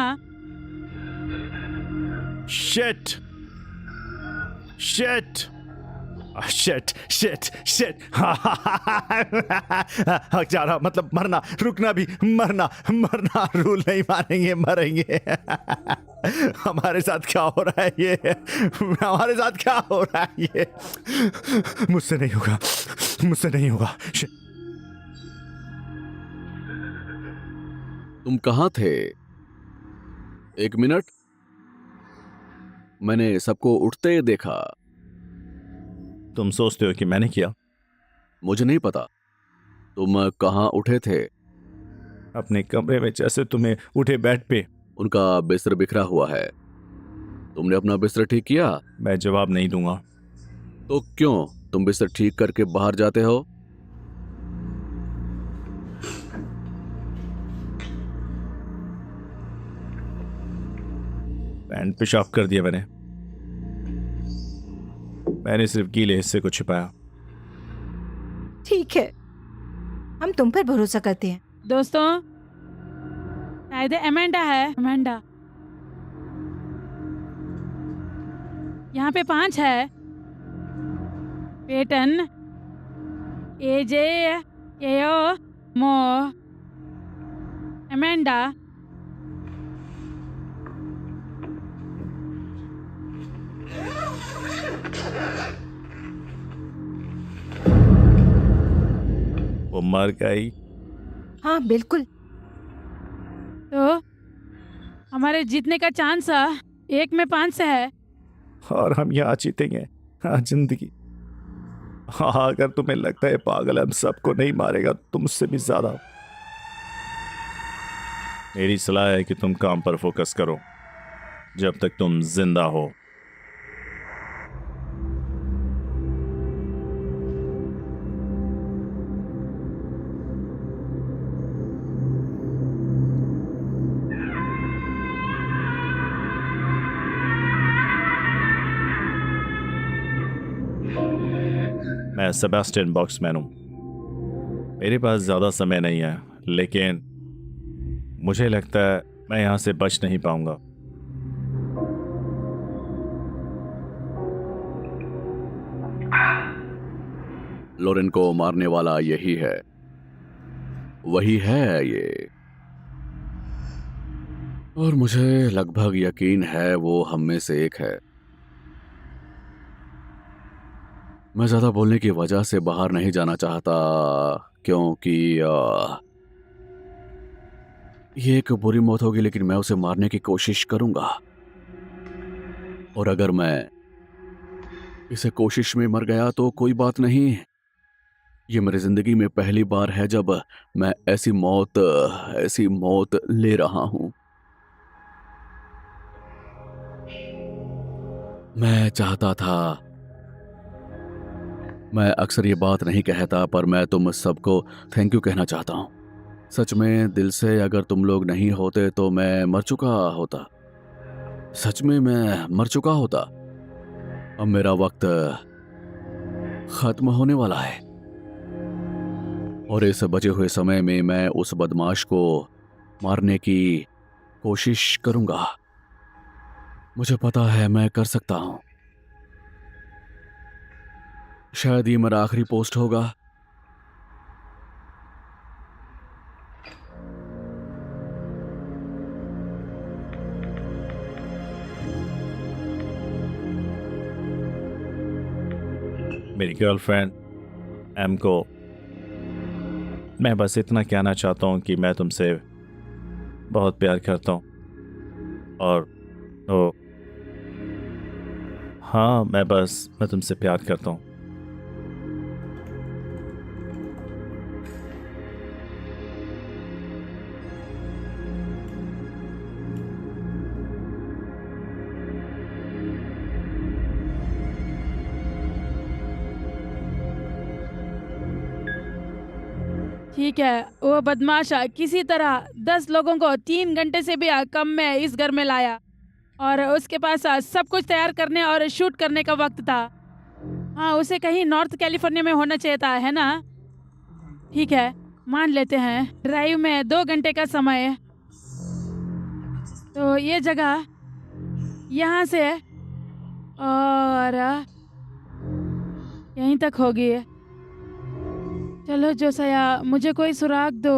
Shit shit shit shit shit. जा रहा मतलब मरना, रुकना भी, मरना। रूल नहीं मानेंगे, मरेंगे। हमारे साथ क्या हो रहा है ये? हमारे साथ क्या हो रहा है ये? मुझसे नहीं होगा। तुम कहाँ थे? 1 मिनट। मैंने सबको उठते देखा। तुम सोचते हो कि मैंने किया? मुझे नहीं पता। तुम कहाँ उठे थे? अपने कमरे में, जैसे तुम्हें उठे बेड पे। उनका बिस्तर बिखरा हुआ है। तुमने अपना बिस्तर ठीक किया? मैं जवाब नहीं दूंगा। तो क्यों तुम बिस्तर ठीक करके बाहर जाते हो? पैंट पेशाब कर दिया मैंने सिर्फ गीले हिस्से को छिपाया। ठीक है, हम तुम पर भरोसा करते हैं। दोस्तों, शायद अमेंडा है। अमेंडा, यहाँ पे 5 है। पेटन, एजे, केओ, मो, अमेंडा। वो मर गई। हाँ बिल्कुल। तो हमारे जीतने का चांस 1 में 5 से है। और हम यहाँ जीतेंगे। हाँ, जिंदगी। हाँ, अगर तुम्हें लगता है पागल हम सबको नहीं मारेगा, तुमसे भी ज्यादा। मेरी सलाह है कि तुम काम पर फोकस करो जब तक तुम जिंदा हो। मैं सेबेस्टियन बॉक्समैन हूं। मेरे पास ज्यादा समय नहीं है, लेकिन मुझे लगता है मैं यहां से बच नहीं पाऊंगा। लोरेन को मारने वाला यही है, वही है ये। और मुझे लगभग यकीन है वो हम में से एक है। मैं ज्यादा बोलने की वजह से बाहर नहीं जाना चाहता, क्योंकि ये एक बुरी मौत होगी, लेकिन मैं उसे मारने की कोशिश करूंगा। और अगर मैं इसे कोशिश में मर गया तो कोई बात नहीं। ये मेरी जिंदगी में पहली बार है जब मैं ऐसी मौत ले रहा हूं। मैं चाहता था, मैं अक्सर ये बात नहीं कहता, पर मैं तुम सबको थैंक यू कहना चाहता हूं। सच में दिल से, अगर तुम लोग नहीं होते तो मैं मर चुका होता। सच में मैं मर चुका होता। अब मेरा वक्त खत्म होने वाला है, और इस बचे हुए समय में मैं उस बदमाश को मारने की कोशिश करूंगा। मुझे पता है मैं कर सकता हूं। शायद ये मेरा आखिरी पोस्ट होगा। मेरी गर्लफ्रेंड एम को मैं बस इतना कहना चाहता हूँ कि मैं तुमसे बहुत प्यार करता हूँ। और तो हाँ, मैं तुमसे प्यार करता हूँ। ठीक है, वो बदमाश किसी तरह 10 लोगों को 3 घंटे से भी कम में इस घर में लाया, और उसके पास सब कुछ तैयार करने और शूट करने का वक्त था। हाँ, उसे कहीं नॉर्थ कैलिफोर्निया में होना चाहिए था, है ना? ठीक है, मान लेते हैं। ड्राइव में 2 घंटे का समय, तो ये जगह यहाँ से और यहीं तक होगी। चलो जोसाया, मुझे कोई सुराग दो।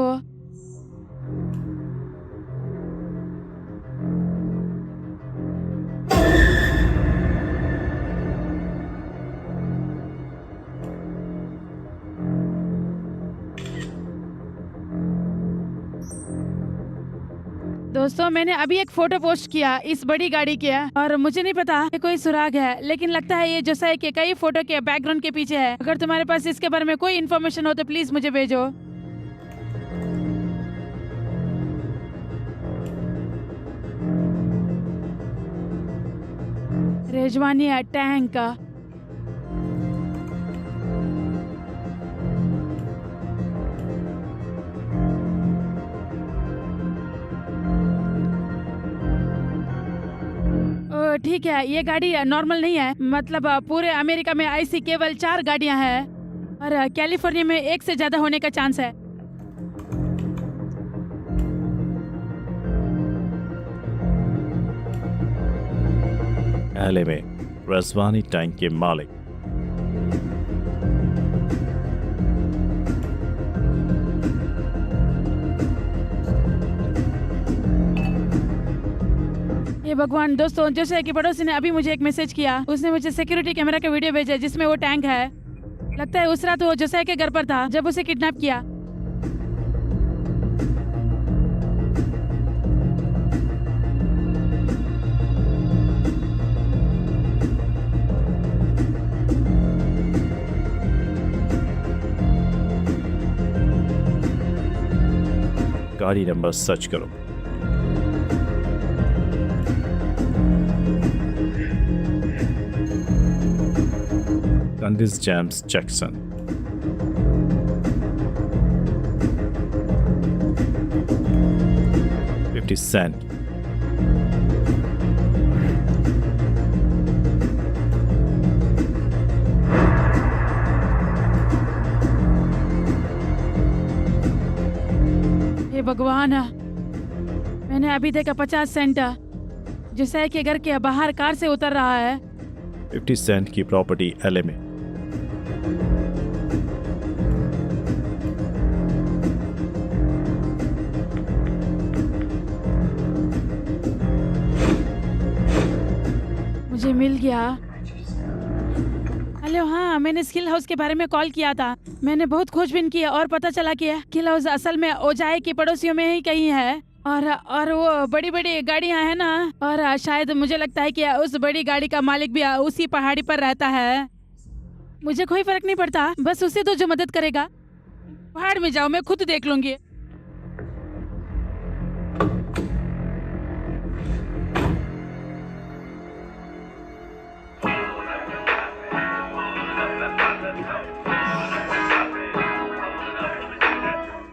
दोस्तों, मैंने अभी एक फोटो पोस्ट किया इस बड़ी गाड़ी के, और मुझे नहीं पता कि कोई सुराग है, लेकिन लगता है ये जोसाया के कई फोटो के बैकग्राउंड के पीछे है। अगर तुम्हारे पास इसके बारे में कोई इन्फॉर्मेशन हो तो प्लीज मुझे भेजो। रेजवानी टैंक, ठीक है, ये गाड़ी नॉर्मल नहीं है। मतलब पूरे अमेरिका में ऐसी केवल 4 गाड़ियां हैं, और कैलिफोर्निया में 1 से ज्यादा होने का चांस है। LA में रजवानी टैंक के मालिक। ये भगवान दोस्तों, जैसे कि पड़ोसी ने अभी मुझे एक मैसेज किया। उसने मुझे सिक्योरिटी कैमरा का वीडियो भेजा जिसमें वो टैंक है। लगता है उस रात वो जोसेफ के घर पर था जब उसे किडनैप किया। गाड़ी नंबर सर्च करो। Candice James Jackson। $50 हे भगवान, मैंने अभी देखा 50 सेंट जोसेफ के घर के बाहर कार से उतर रहा है। $50 की प्रॉपर्टी एलए में। मुझे मिल गया। हेलो, हाँ, मैंने स्किल हाउस के बारे में कॉल किया था। मैंने बहुत खोजबीन की और पता चला कि स्किल हाउस असल में ओजाई की पड़ोसियों में ही कहीं है। और वो बड़ी बड़ी गाड़ियां हैं ना, और शायद मुझे लगता है कि उस बड़ी गाड़ी का मालिक भी उसी पहाड़ी पर रहता है। मुझे कोई फर्क नहीं पड़ता, बस उसे तो जो मदद करेगा। पहाड़ में जाओ, मैं खुद देख लूंगी।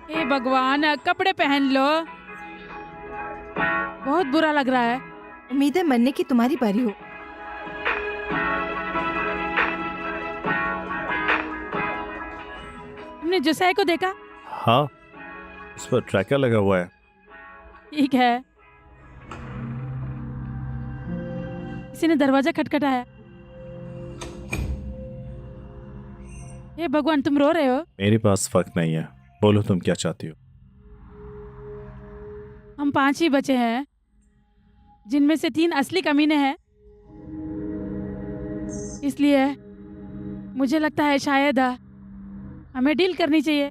हे भगवान, कपड़े पहन लो, बहुत बुरा लग रहा है। उम्मीद है मरने की तुम्हारी बारी हो। तुमने जोसेफ को देखा? हाँ, उस पर ट्रैकर लगा हुआ है। ठीक है। किसी ने दरवाजा खटखटाया। हे भगवान, तुम रो रहे हो? मेरे पास वक्त नहीं है, बोलो तुम क्या चाहती हो। हम 5 ही बचे हैं, जिनमें से 3 असली कमीने हैं। इसलिए मुझे लगता है शायद हमें डील करनी चाहिए।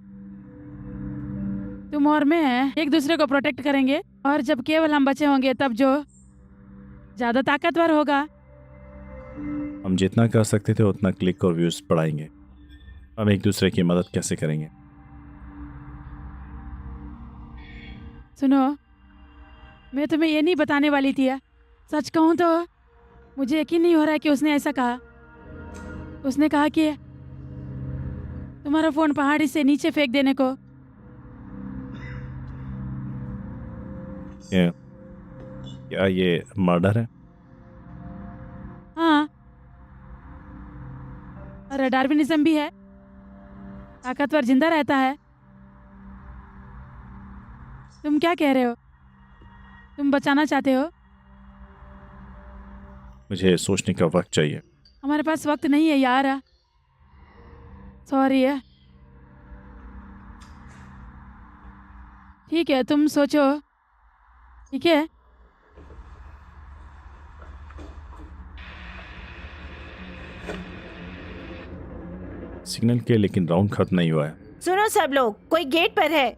तुम और मैं एक दूसरे को प्रोटेक्ट करेंगे, और जब केवल हम बचे होंगे तब जो ज्यादा ताकतवर होगा। हम जितना कर सकते थे उतना क्लिक और व्यूज बढ़ाएंगे। हम एक दूसरे की मदद कैसे करेंगे? सुनो, मैं तुम्हें ये नहीं बताने वाली थी। सच कहूँ तो मुझे यकीन नहीं हो रहा है कि उसने ऐसा कहा। उसने कहा कि तुम्हारा फोन पहाड़ी से नीचे फेंक देने को। क्या ये मर्डर है? हाँ, और डार्विनिज्म भी है। ताकतवर जिंदा रहता है। तुम क्या कह रहे हो? तुम बचाना चाहते हो? मुझे सोचने का वक्त चाहिए। हमारे पास वक्त नहीं है यार, सॉरी है। ठीक है, तुम सोचो। ठीक है, सिग्नल के लेकिन राउंड खत्म नहीं हुआ है। सुनो सब लोग, कोई गेट पर है।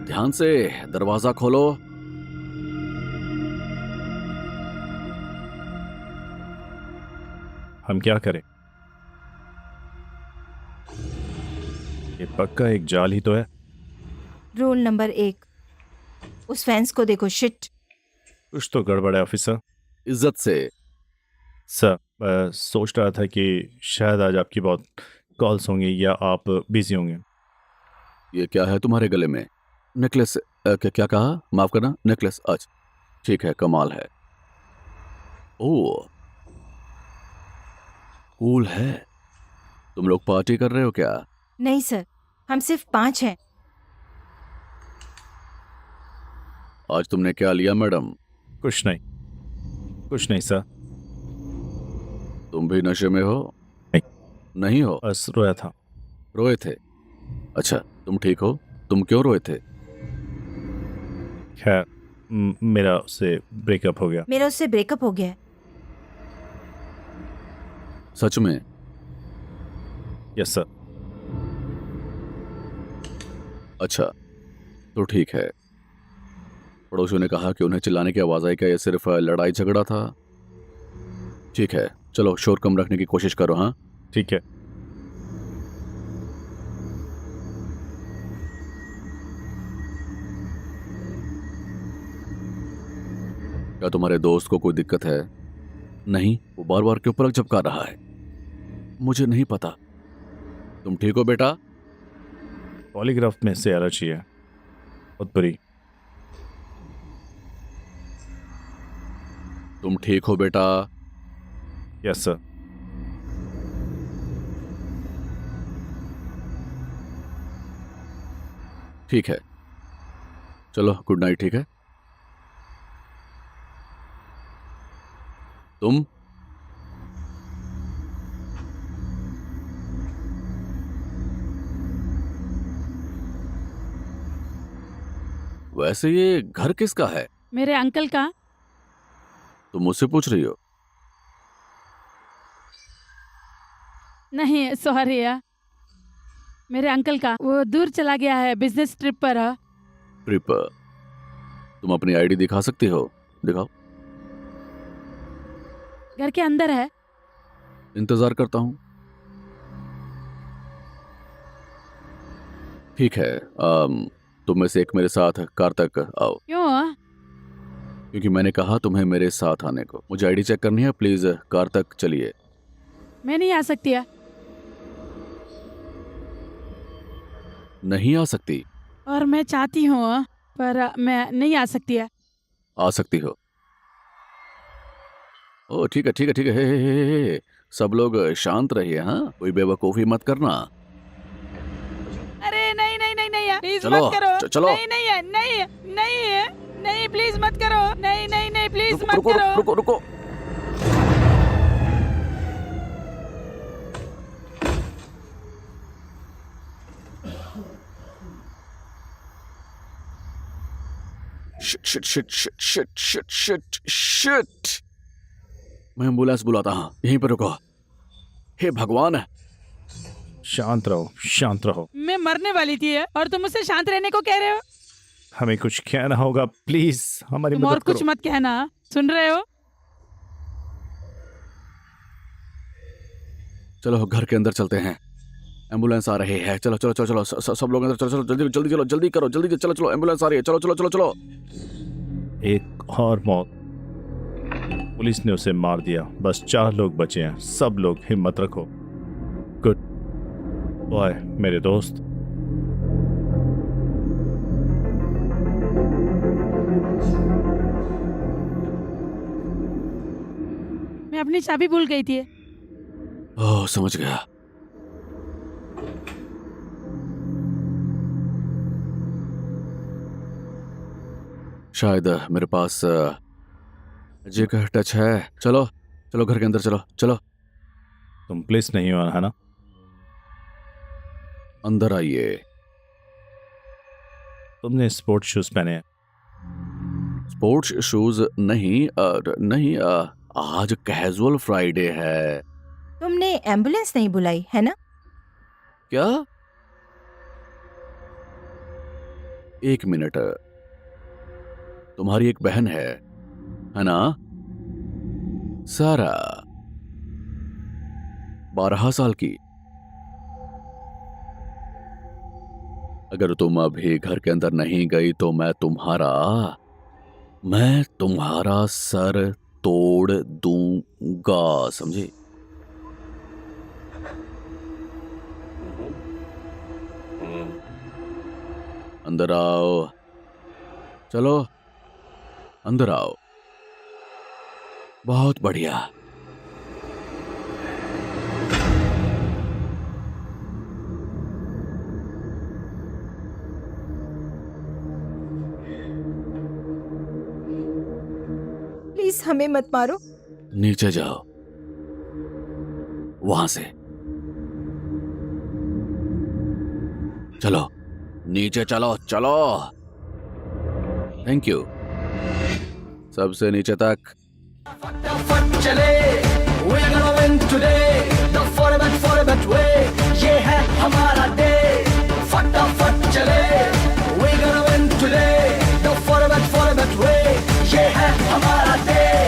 ध्यान से दरवाजा खोलो। हम क्या करें? ये पक्का एक जाल ही तो है। रूल नंबर 1, उस फैंस को देखो। शिट, कुछ तो गड़बड़ है ऑफिसर। इज्जत से। सर, मैं सोच रहा था कि शायद आज आपकी बहुत कॉल्स होंगी या आप बिजी होंगे। ये क्या है तुम्हारे गले में? नेकलेस? क्या कहा? माफ करना, नेकलेस। अच्छा, ठीक है, कमाल है। ओह, कूल है। तुम लोग पार्टी कर रहे हो क्या? नहीं सर, हम सिर्फ 5 हैं। आज तुमने क्या लिया मैडम? कुछ नहीं, कुछ नहीं सर। तुम भी नशे में हो? नहीं। नहीं हो? बस रोया था। रोए थे? अच्छा, तुम ठीक हो? तुम क्यों रोए थे? खैर, मेरा उससे ब्रेकअप हो गया। मेरा उससे ब्रेकअप हो गया है। सच में? Yes sir. अच्छा, तो ठीक है। पड़ोसियों ने कहा कि उन्हें चिल्लाने की आवाज आई। क्या ये सिर्फ लड़ाई झगड़ा था? ठीक है, चलो शोर कम रखने की कोशिश करो। हाँ, ठीक है। क्या तुम्हारे दोस्त को कोई दिक्कत है? नहीं, वो बार बार क्यों पलक झपका रहा है? मुझे नहीं पता। तुम ठीक हो बेटा? पॉलीग्राफ में से एलर्जी है, बहुत बुरी। तुम ठीक हो बेटा? Yes sir. ठीक है, चलो गुड नाइट। ठीक है, तुम वैसे ये घर किसका है? मेरे अंकल का। तुम मुझसे पूछ रही हो? नहीं सॉरी यार, मेरे अंकल का। वो दूर चला गया है, बिजनेस ट्रिप पर है। ट्रिप? तुम अपनी आईडी दिखा सकती हो? दिखाओ। घर के अंदर है। इंतजार करता हूं। ठीक है, तुम में से एक मेरे साथ कार तक आओ। क्यों? क्योंकि मैंने कहा तुम्हें मेरे साथ आने को। मुझे आईडी चेक करनी है, प्लीज कार तक चलिए। मैं नहीं आ सकती है। नहीं आ सकती? और मैं चाहती हूँ पर मैं नहीं आ सकती है। आ सकती हो। ओ ठीक है ठीक है ठीक है। हे, सब लोग शांत रहिए। हाँ, कोई बेवकूफी मत करना। अरे नहीं नहीं नहीं नहीं प्लीज चलो, मत करो। चलो। नहीं नहीं है, नहीं है, नहीं है, नहीं प्लीज मत करो। नहीं नहीं नहीं प्लीज रुको मत रुको करो। रुको रुको। Shit shit shit shit shit shit shit shit. मैं एम्बुलेंस बुलाता हूँ, यहीं पर रुको। हे भगवान। शांत रहो, शांत रहो। मैं मरने वाली थी और तुम मुझसे शांत रहने को कह रहे हो। हमें कुछ कहना होगा, प्लीज हमारी तुम और मदद कुछ करो। मत कहना, सुन रहे हो? चलो घर के अंदर चलते हैं, एम्बुलेंस आ रही है। चलो चलो चलो चलो, सब लोग अंदर। चलो चलो जल्दी जल्दी, चलो जल्दी करो, जल्दी चलो चलो, एम्बुलेंस आ रही है। चलो चलो चलो चलो। एक और मौत, पुलिस ने उसे मार दिया। बस 4 लोग बचे हैं। सब लोग हिम्मत रखो। गुड बॉय मेरे दोस्त। मैं अपनी चाबी भूल गई थी। ओह समझ गया। शायद मेरे पास जी का टच है। चलो चलो घर के अंदर चलो चलो। तुम पुलिस नहीं हो है ना? अंदर आइए। तुमने स्पोर्ट्स शूज पहने हैं। स्पोर्ट्स शूज नहीं, नहीं, आज कैजुअल फ्राइडे है। तुमने एम्बुलेंस नहीं बुलाई है ना? क्या? एक मिनट, तुम्हारी एक बहन है ना? सारा, 12 साल की। अगर तुम अभी घर के अंदर नहीं गई तो मैं तुम्हारा सर तोड़ दूंगा, समझी? अंदर आओ, चलो अंदर आओ। बहुत बढ़िया। प्लीज हमें मत मारो। नीचे जाओ, वहां से। चलो नीचे चलो, चलो। Thank you. सबसे नीचे तक। फटाफट चले, we're gonna win today, the forever way, ये है हमारा day। फटाफट चले, we're gonna win today, the forever way, ये है हमारा day।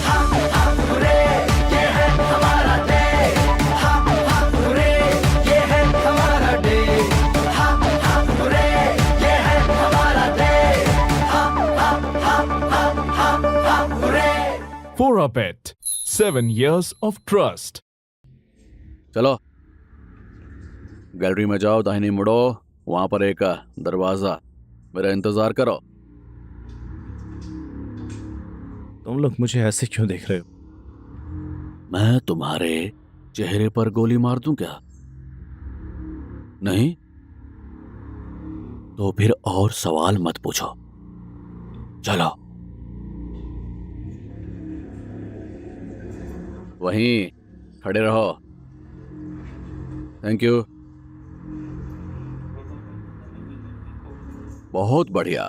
हम हुरे, ये है हमारा day। हम हुरे, ये है हमारा day। हम हुरे, ये है हमारा day। हम हुरे। For a bet, 7 years of trust. चलो गैलरी में जाओ, दाहिनी मुड़ो, वहां पर एक दरवाजा, मेरा इंतजार करो। तुम लोग मुझे ऐसे क्यों देख रहे हो? मैं तुम्हारे चेहरे पर गोली मार दूं क्या? नहीं? तो फिर और सवाल मत पूछो। चलो वहीं खड़े रहो। Thank you. बहुत बढ़िया।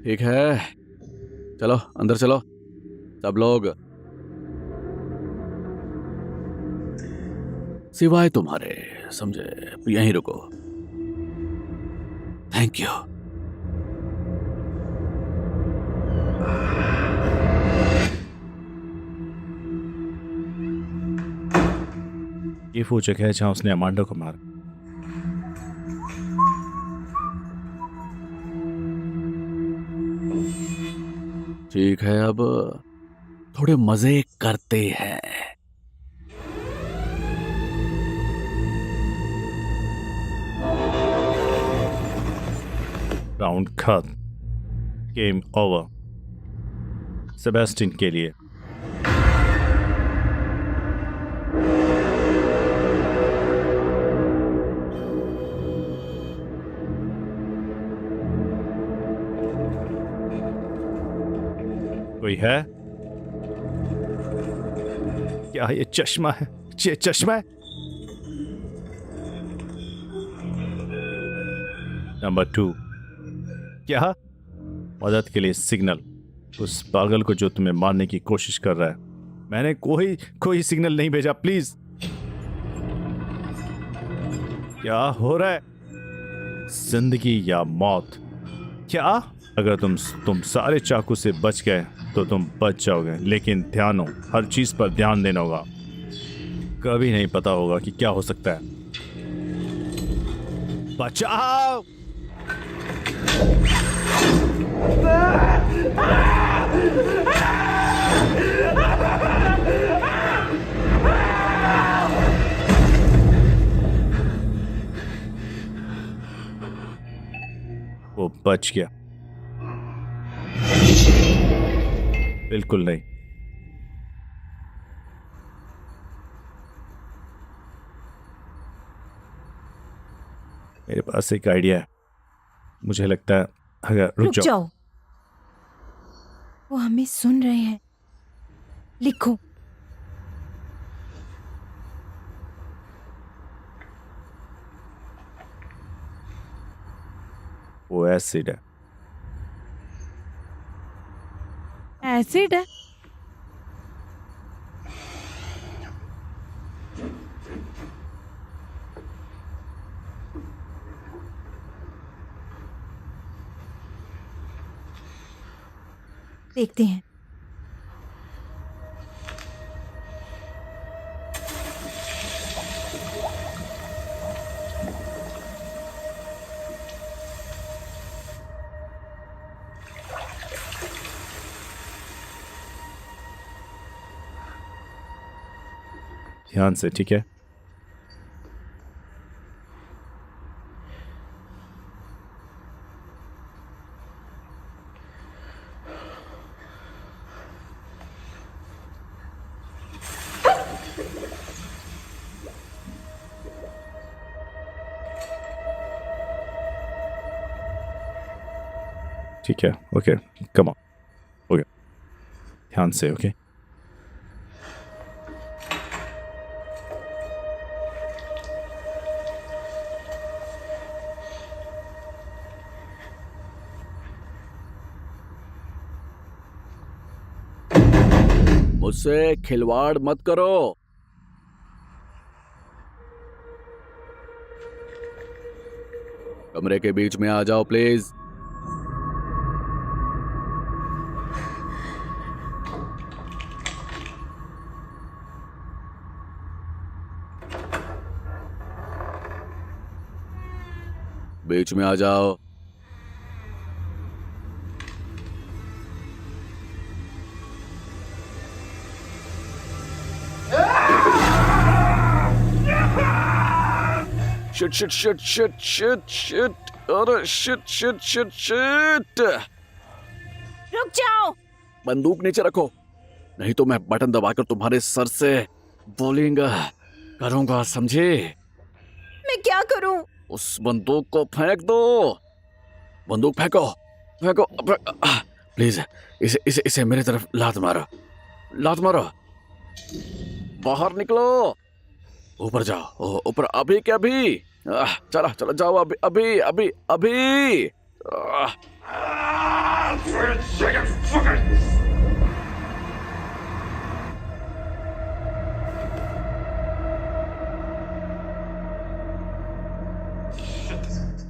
ठीक है, चलो अंदर चलो सब लोग, सिवाय तुम्हारे, समझे? यहीं रुको। Thank you. ये वो जगह है जहां उसने अमांडा को मारा। ठीक है, अब थोड़े मजे करते हैं। राउंड खत्म, गेम ओवर। सेबेस्टियन के लिए कोई है क्या? ये चश्मा है, ये चश्मा है। नंबर 2, क्या? मदद के लिए सिग्नल। उस पागल को जो तुम्हें मारने की कोशिश कर रहा है। मैंने कोई सिग्नल नहीं भेजा, प्लीज। क्या हो रहा है? जिंदगी या मौत? क्या? अगर तुम सारे चाकू से बच गए तो तुम बच जाओगे, लेकिन ध्यान हो, हर चीज पर ध्यान देना होगा। कभी नहीं पता होगा कि क्या हो सकता है। बचाओ! वो बच गया। बिल्कुल नहीं। मेरे पास एक आइडिया है। मुझे लगता है अगर रुक जाओ। वो हमें सुन रहे हैं। लिखो। वो एसिड है। एसिड है? देखते हैं। ध्यान से, ठीक है? ठीक है, ओके, कम ऑन, ओके, ध्यान से, ओके। मुझसे खिलवाड़ मत करो। कमरे के बीच में आ जाओ प्लीज। बीच में आ जाओ। Shit shit shit shit shit shit, अरे शिट शिट शिट शिट। रुक जाओ। बंदूक नीचे रखो, नहीं तो मैं बटन दबाकर तुम्हारे सर से बॉलिंग करूंगा, समझे? मैं क्या करूं? उस बंदूक को फेंक दो। बंदूक फेंको, फेंको प्लीज। इसे इसे इसे मेरी तरफ लात मारो, लात मारो। बाहर निकलो, ऊपर जाओ, ऊपर। अभी क्या अभी? चलो चलो जाओ, अभी अभी अभी अभी।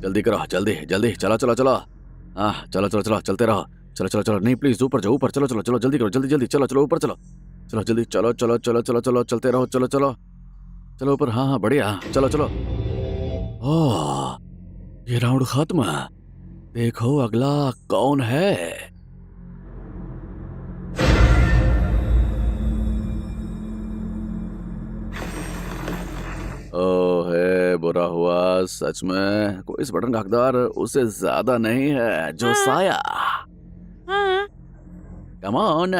जल्दी करो, जल्दी जल्दी, चलो चलो चलो। चलो चलो चलो, चलते रहो। चलो चलो चलो, नहीं प्लीज ऊपर जाओ, ऊपर। चलो चलो चलो, जल्दी करो, जल्दी जल्दी, चलो चलो ऊपर, चलो चलो जल्दी, चलो चलो चलो चलो चलो, चलते रहो, चलो चलो चलो ऊपर। हाँ हाँ बढ़िया, चलो चलो। ओह, ये राउंड खत्म। देखो अगला कौन है। ओह है, बुरा हुआ सच में। कोई इस बटन का हकदार उससे ज्यादा नहीं है जो साया। हाँ कम ऑन।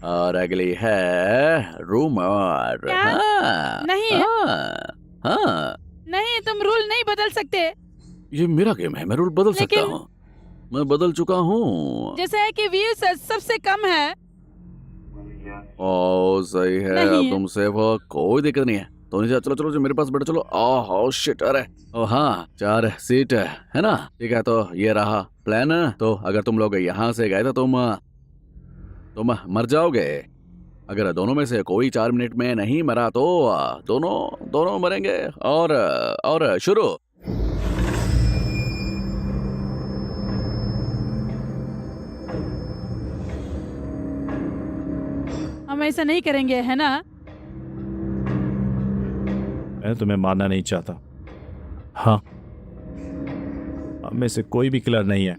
और अगली है रूमर। क्या? हाँ, नहीं। हाँ, नहीं, तुम रूल नहीं बदल सकते। ये मेरा गेम है, मैं रूल बदल सकता लेकिन- हूँ। मैं बदल चुका हूँ। जैसा है कि व्यूज सबसे कम है। ओ सही है, नहीं अब है। तुम सेफ हो, कोई दिक्कत नहीं है। तो नीचे चलो चलो, जो मेरे पास बैठो, चलो। ओह शिट, अरे ओ हाँ, 4 सीट है ना? ठीक है, तो ये रहा प्लान। तो अगर तुम लोग यहाँ से गए तो तुम मर जाओगे। अगर दोनों में से कोई 4 मिनट में नहीं मरा तो दोनों मरेंगे। और शुरू। हम ऐसा नहीं करेंगे, है ना? मैं तुम्हें मारना नहीं चाहता। हाँ, हम में से कोई भी किलर नहीं है।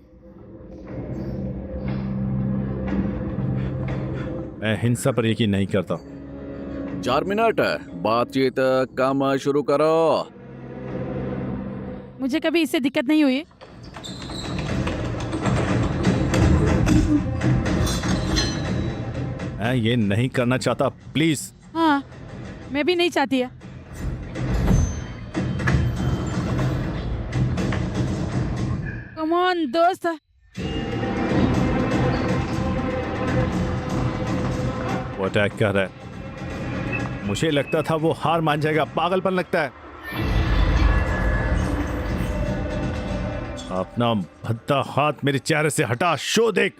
मैं हिंसा पर यकीन नहीं करता। 4 मिनट बातचीत काम शुरू करो। मुझे कभी इससे दिक्कत नहीं हुई। मैं ये नहीं करना चाहता, प्लीज। हाँ, मैं भी नहीं चाहती है। कम ऑन दोस्त। वो अटैक कर रहा है। मुझे लगता था वो हार मान जाएगा। पागलपन लगता है। अपना भद्दा हाथ मेरे चेहरे से हटा। शो देख।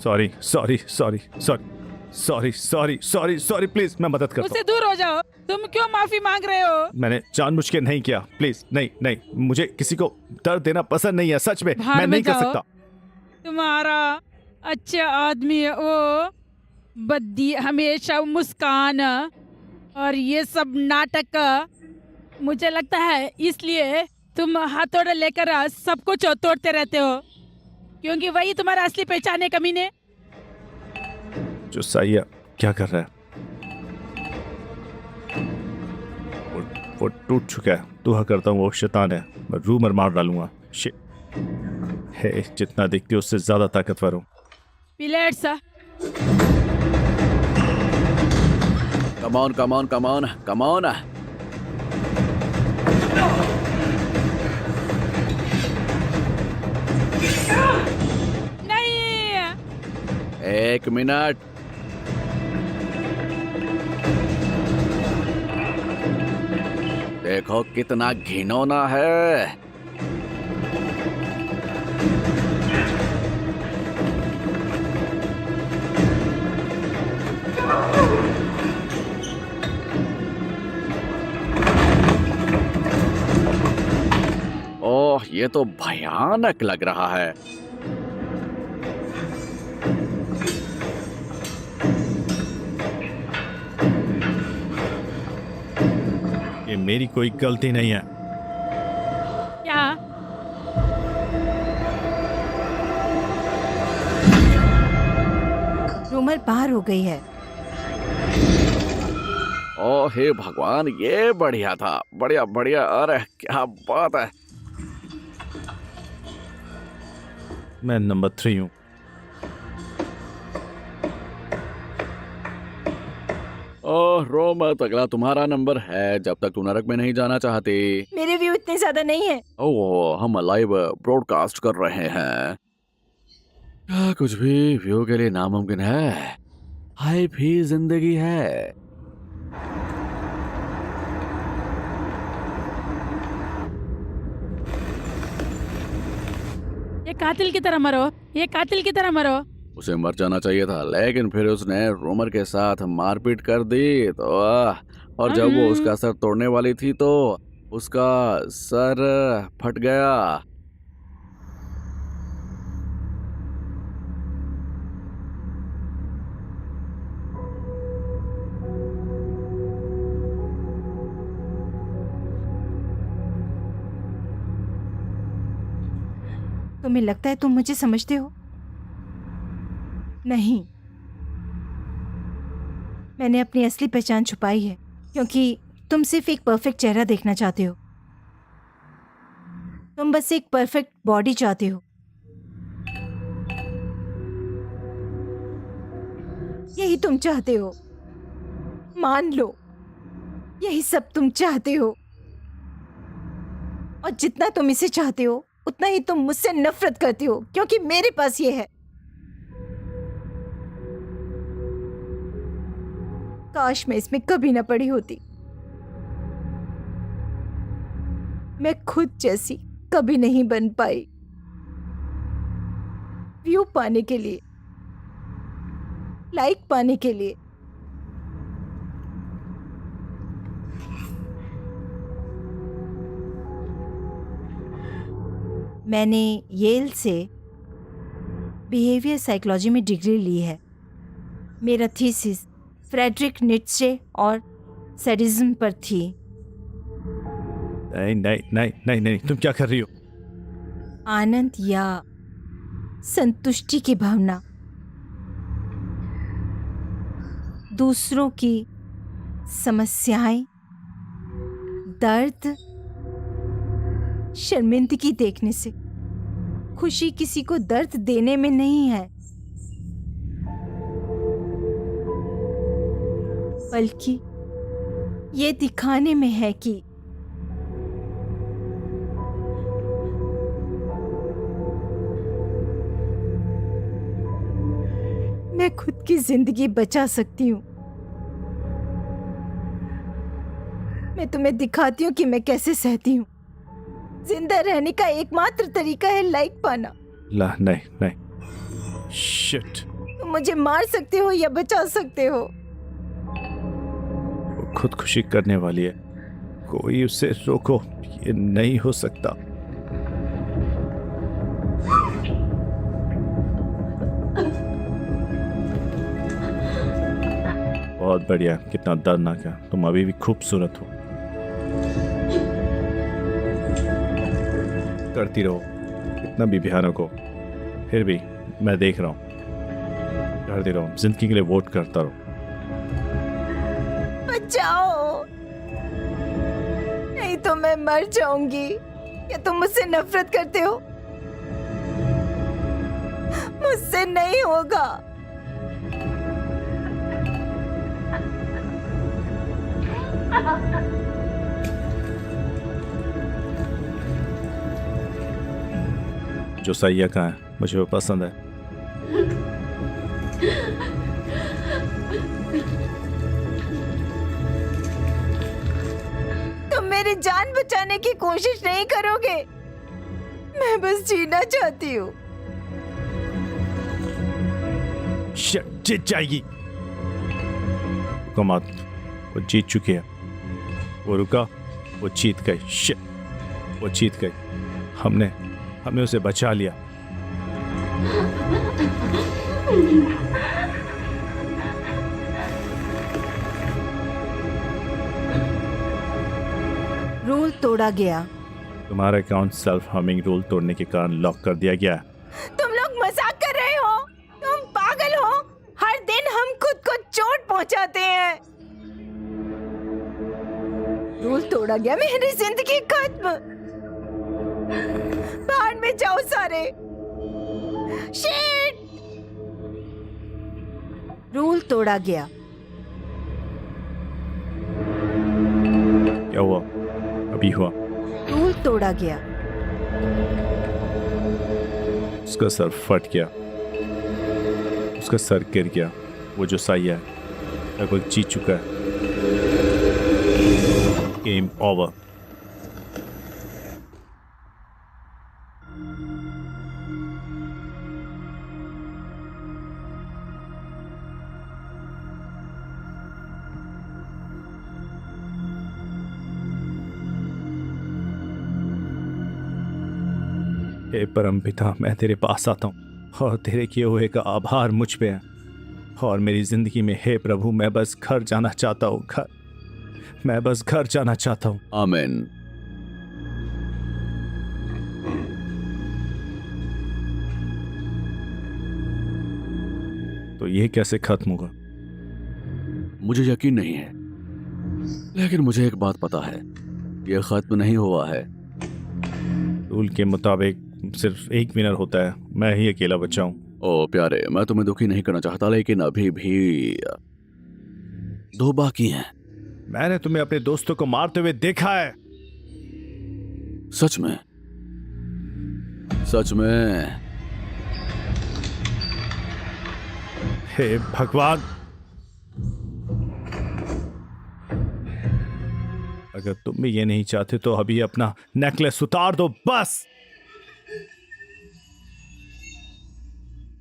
Sorry sorry sorry sorry sorry sorry sorry sorry, please मैं मदद करता मुझसे दूर हो जाओ। तुम क्यों माफी मांग रहे हो? हूँ। मैंने जानबूझ के नहीं किया, प्लीज। नहीं नहीं, मुझे किसी को दर्द देना पसंद नहीं है, सच में। बाहर मैं में नहीं कर जाओ। सकता। तुम्हारा अच्छा आदमी है वो, बद्दी, हमेशा मुस्कान और ये सब नाटक। मुझे लगता है इसलिए तुम हथौड़ा लेकर सब कुछ तोड़ते रहते हो, क्योंकि वही तुम्हारा असली पहचान है, कमीने। जो साइया क्या कर रहा है? वो टूट चुका है। दुआ करता हूँ वो शैतान है। मैं रूमर मार डालूंगा। शिट। हे, जितना दिखती हो उससे ज्यादा ताकतवर हूँ। Pellets. Come on come on come on come on. नहीं। 1 मिनट। देखो कितना घिनौना है। ओह, ये तो भयानक लग रहा है। ये मेरी कोई गलती नहीं है। क्या? रूमर बाहर हो गई है। ओह हे भगवान, ये बढ़िया था। बढ़िया बढ़िया। अरे क्या बात है। मैं नंबर 3 हूँ। ओह रो मत, अगला तुम्हारा नंबर है। जब तक तू नरक में नहीं जाना चाहती। मेरे व्यू इतने ज्यादा नहीं है। ओह, हम लाइव ब्रॉडकास्ट कर रहे हैं। क्या कुछ भी व्यू के लिए नामुमकिन है। हाइप ही जिंदगी है। ये कातिल की तरह मरो, ये कातिल की तरह मरो। उसे मर जाना चाहिए था, लेकिन फिर उसने रोमर के साथ मारपीट कर दी तो और जब वो उसका सर तोड़ने वाली थी तो उसका सर फट गया। तुम्हें लगता है तुम मुझे समझते हो? नहीं, मैंने अपनी असली पहचान छुपाई है क्योंकि तुम सिर्फ एक परफेक्ट चेहरा देखना चाहते हो। तुम बस एक परफेक्ट बॉडी चाहते हो। यही तुम चाहते हो। मान लो, यही सब तुम चाहते हो। और जितना तुम इसे चाहते हो उतना ही तुम मुझसे नफरत करते हो क्योंकि मेरे पास ये है। काश मैं इसमें कभी ना पड़ी होती। मैं खुद जैसी कभी नहीं बन पाई। व्यू पाने के लिए, लाइक पाने के लिए। मैंने येल से बिहेवियर साइकोलॉजी में डिग्री ली है। मेरा थीसिस फ्रेडरिक नीत्शे और सैडिज्म पर थी। नहीं नहीं नहीं नहीं नहीं, तुम क्या कर रही हो? आनंद या संतुष्टि की भावना, दूसरों की समस्याएं, दर्द, शर्मिंदगी देखने से। खुशी किसी को दर्द देने में नहीं है, बल्कि ये दिखाने में है कि मैं खुद की जिंदगी बचा सकती हूँ। मैं तुम्हें दिखाती हूँ कि मैं कैसे सहती हूँ। जिंदा रहने का एकमात्र तरीका है लाइक पाना। ला नहीं नहीं, शिट। तुम मुझे मार सकते हो या बचा सकते हो। वो खुदकुशी करने वाली है, कोई उसे रोको। ये नहीं हो सकता। बहुत बढ़िया, कितना दर्दनाक है। तुम अभी भी खूबसूरत हो। करती रहो, कितना भी भयानक हो, फिर भी मैं देख रहा हूँ। करती रहो, जिंदगी के लिए वोट करता रहो। बचाओ, नहीं तो मैं मर जाऊंगी। क्या तुम मुझसे नफरत करते हो? मुझसे नहीं होगा। जो सैया कहाँ है, मुझे वो पसंद है। तुम मेरी जान बचाने की कोशिश नहीं करोगे। मैं बस जीना चाहती हूँ। शिट, जीत जाएगी। रुको मत, वो जीत चुकी है। वो रुका, वो जीत गई। शिट, वो जीत गई। हमने उसे बचा लिया। रूल तोड़ा गया। तुम्हारा अकाउंट सेल्फ हार्मिंग रूल तोड़ने के कारण लॉक कर दिया गया। तुम लोग मजाक कर रहे हो? तुम पागल हो? हर दिन हम खुद को चोट पहुंचाते हैं। रूल तोड़ा गया, मेरी जिंदगी खत्म। बाहर में जाओ सारे। शिट! रूल तोड़ा गया। क्या हुआ? अभी हुआ। रूल तोड़ा गया। उसका सर फट गया, उसका सर गिर गया। वो जो साया है लगभग जीत चुका है। Game over. हे परमपिता, मैं तेरे पास आता हूँ और तेरे किए हुए का आभार मुझ पे है। और मेरी जिंदगी में हे प्रभु, मैं बस घर जाना चाहता हूँ। घर, मैं बस घर जाना चाहता हूँ। आमीन। तो ये कैसे खत्म होगा? मुझे यकीन नहीं है, लेकिन मुझे एक बात पता है, यह खत्म नहीं हुआ है। रूल के मुताबिक सिर्फ एक विनर होता है, मैं ही अकेला बचा हूँ। ओ प्यारे, मैं तुम्हें दुखी नहीं करना चाहता, लेकिन अभी भी 2 बाकी हैं। मैंने तुम्हें अपने दोस्तों को मारते हुए देखा है। सच में? सच में? हे भगवान, अगर तुम भी ये नहीं चाहते तो अभी अपना नेकलेस उतार दो बस।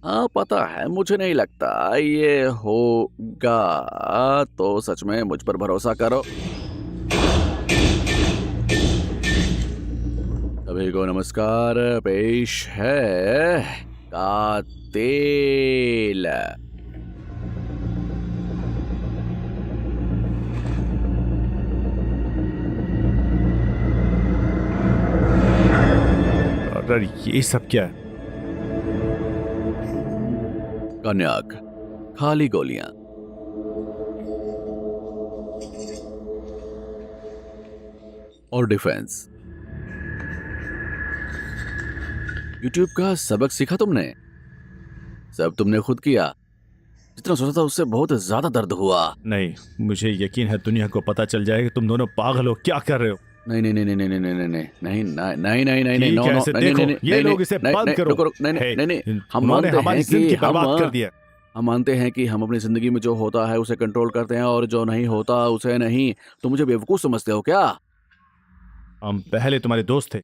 हाँ पता है, मुझे नहीं लगता ये होगा। तो सच में मुझ पर भरोसा करो। सभी को नमस्कार। पेश है कातिल। अरे ये सब क्या है? कन्याक, खाली गोलियां। और डिफेंस। यूट्यूब का सबक सीखा तुमने? सब तुमने खुद किया। जितना सोचा था उससे बहुत ज्यादा दर्द हुआ। नहीं, मुझे यकीन है दुनिया को पता चल जाएगा कि तुम दोनों पागल हो। क्या कर रहे हो? नहीं नहीं नहीं नहीं नहीं नहीं नहीं नहीं नहीं नहीं नहीं नहीं ठीक है, नो इसे नो देखो, नहीं ये लोग इसे बंद करो। नहीं नहीं नहीं नहीं हम उन्होंने मानते हमारी हैं जिंदगी कि बर्बाद कर दिया। हम मानते हैं कि हम अपनी जिंदगी में जो होता है उसे कंट्रोल करते हैं और जो नहीं होता उसे नहीं। तो मुझे बेवकूफ समझते हो क्या? हम पहले तुम्हारे दोस्त थे।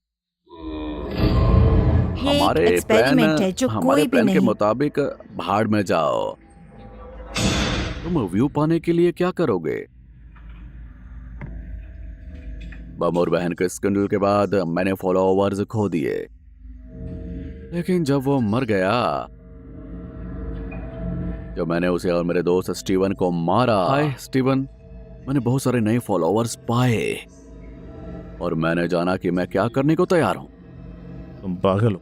ये एक एक्सपेरिमेंट है जो हमारे कोई भी प्लान के नहीं। मुताबिक भाड़ में जाओ। तुम व्यू पाने के लिए क्या करोगे? बम और बहन के स्कैंडल के बाद मैंने फॉलोअर्स खो दिए, लेकिन जब वो मर गया, जब मैंने उसे और मेरे दोस्त स्टीवन को मारा, हाय स्टीवन, मैंने बहुत सारे नए फॉलोअर्स पाए और मैंने जाना कि मैं क्या करने को तैयार हूं। तुम पागल हो।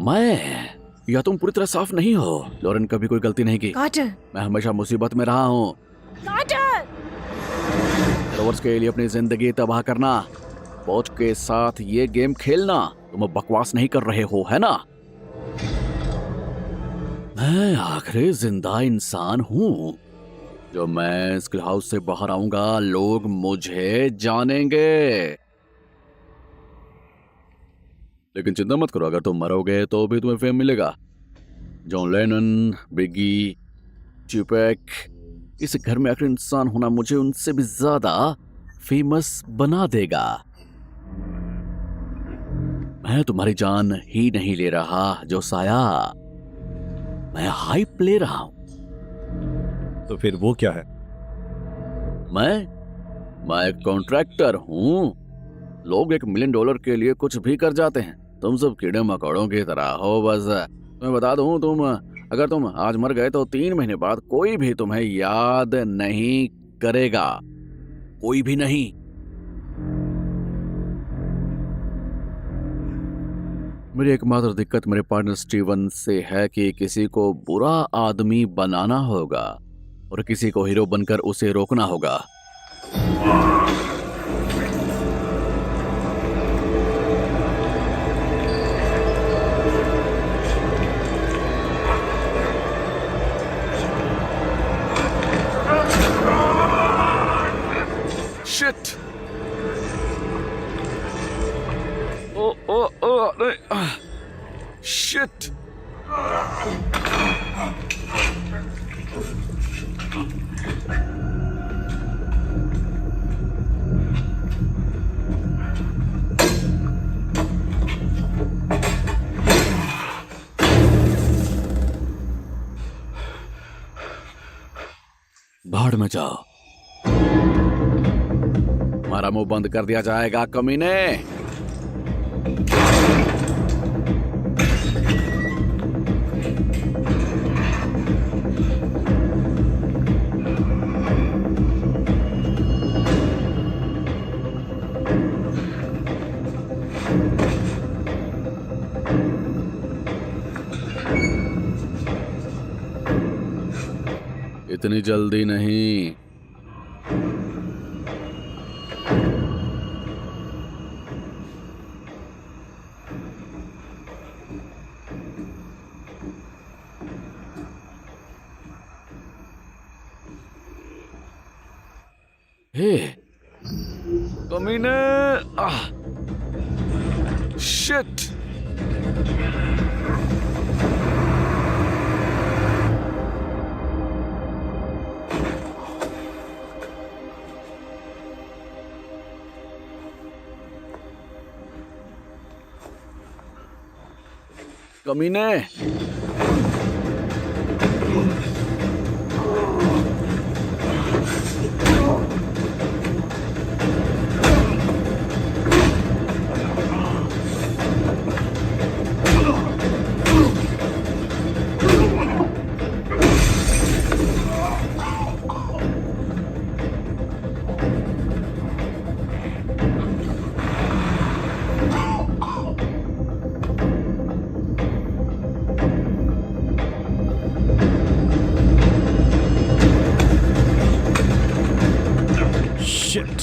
मैं या तुम पूरी तरह साफ नहीं हो। लॉरेन कभी कोई गलती नहीं की। कार्टर, मैं हमेशा मुसीबत में रहा हूँ। कार्टर! फॉलोअर्स के लिए अपनी जिंदगी तबाह करना, बॉट के साथ ये गेम खेलना, तुम अब बकवास नहीं कर रहे हो, है ना? मैं आखिरी जिंदा इंसान हूँ। जो मैं स्किल हाउस से बाहर आऊंगा लोग मुझे जानेंगे। लेकिन चिंता मत करो, अगर तुम मरोगे तो भी तुम्हें फेम मिलेगा। जॉन लेनन, बिगी, ट्यूपैक, इस घर में आखिरी इंसान होना मुझे उनसे भी ज्यादा फेमस बना देगा। मैं तुम्हारी जान ही नहीं ले रहा जो साया, मैं हाइप ले रहा हूं। तो फिर वो क्या है? मैं एक कॉन्ट्रैक्टर हूं। लोग $1 मिलियन के लिए कुछ भी कर जाते हैं। तुम सब कीड़े मकोड़ों की तरह हो। बस मैं बता दूं, अगर तुम आज मर गए तो 3 महीने बाद कोई भी तुम्हें याद नहीं करेगा, कोई भी नहीं। मेरी एकमात्र दिक्कत मेरे पार्टनर स्टीवन से है कि किसी को बुरा आदमी बनाना होगा और किसी को हीरो बनकर उसे रोकना होगा। Shit! नहीं। Shit! भाड़ में जाओ, हमारा मुंह बंद कर दिया जाएगा कमीने। इतनी जल्दी नहीं। हे कमीने, शिट। कमीने, Shit!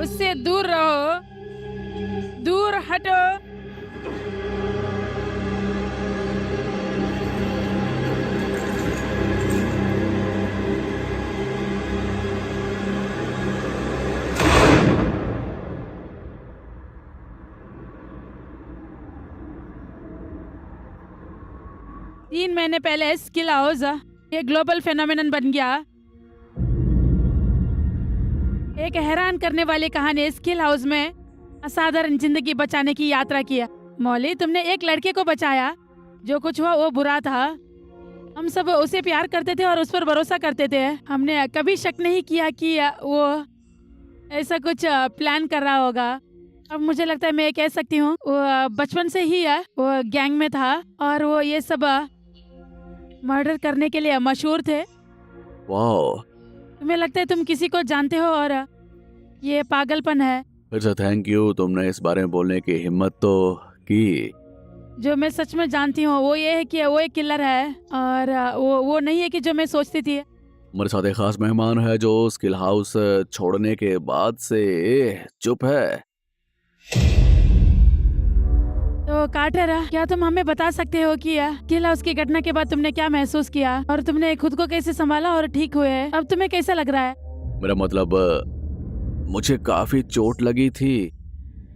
उससे दूर रहो, दूर हटो। तीन महीने पहले स्किल हाउस एक ग्लोबल फेनोमेनन बन गया। एक हैरान करने वाली कहानी, स्किल हाउस में असाधारण जिंदगी बचाने की यात्रा किया। मौली, तुमने एक लड़के को बचाया। जो कुछ हुआ वो बुरा था। हम सब उसे प्यार करते थे और उस पर भरोसा करते थे। हमने कभी शक नहीं किया कि वो ऐसा कुछ प्लान कर रहा होगा। अब मुझे लगता है मैं कह सकती हूँ वो बचपन से ही वो गैंग में था और वो ये सब मर्डर करने के लिए मशहूर थे। वाओ, तुम्हें लगता है तुम किसी को जानते हो और ये पागलपन है। फिर से थैंक यू, तुमने इस बारे में बोलने की हिम्मत तो की। जो मैं सच में जानती हूँ वो ये है कि वो एक किलर है और वो नहीं है कि जो मैं सोचती थी। मेरे साथ एक खास मेहमान है जो स्किल हाउस छोड़ने के बाद से चुप है। तो कार्टर, क्या तुम हमें बता सकते हो कि किल हाउस की घटना के बाद तुमने क्या महसूस किया और तुमने खुद को कैसे संभाला और ठीक हुए? अब तुम्हें कैसा लग रहा है? मेरा मतलब मुझे काफी चोट लगी थी।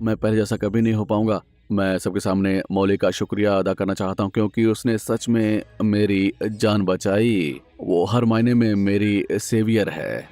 मैं पहले जैसा कभी नहीं हो पाऊंगा। मैं सबके सामने मौली का शुक्रिया अदा करना चाहता हूँ क्योंकि उसने सच में मेरी जान बचाई। वो हर मायने में मेरी सेवियर है।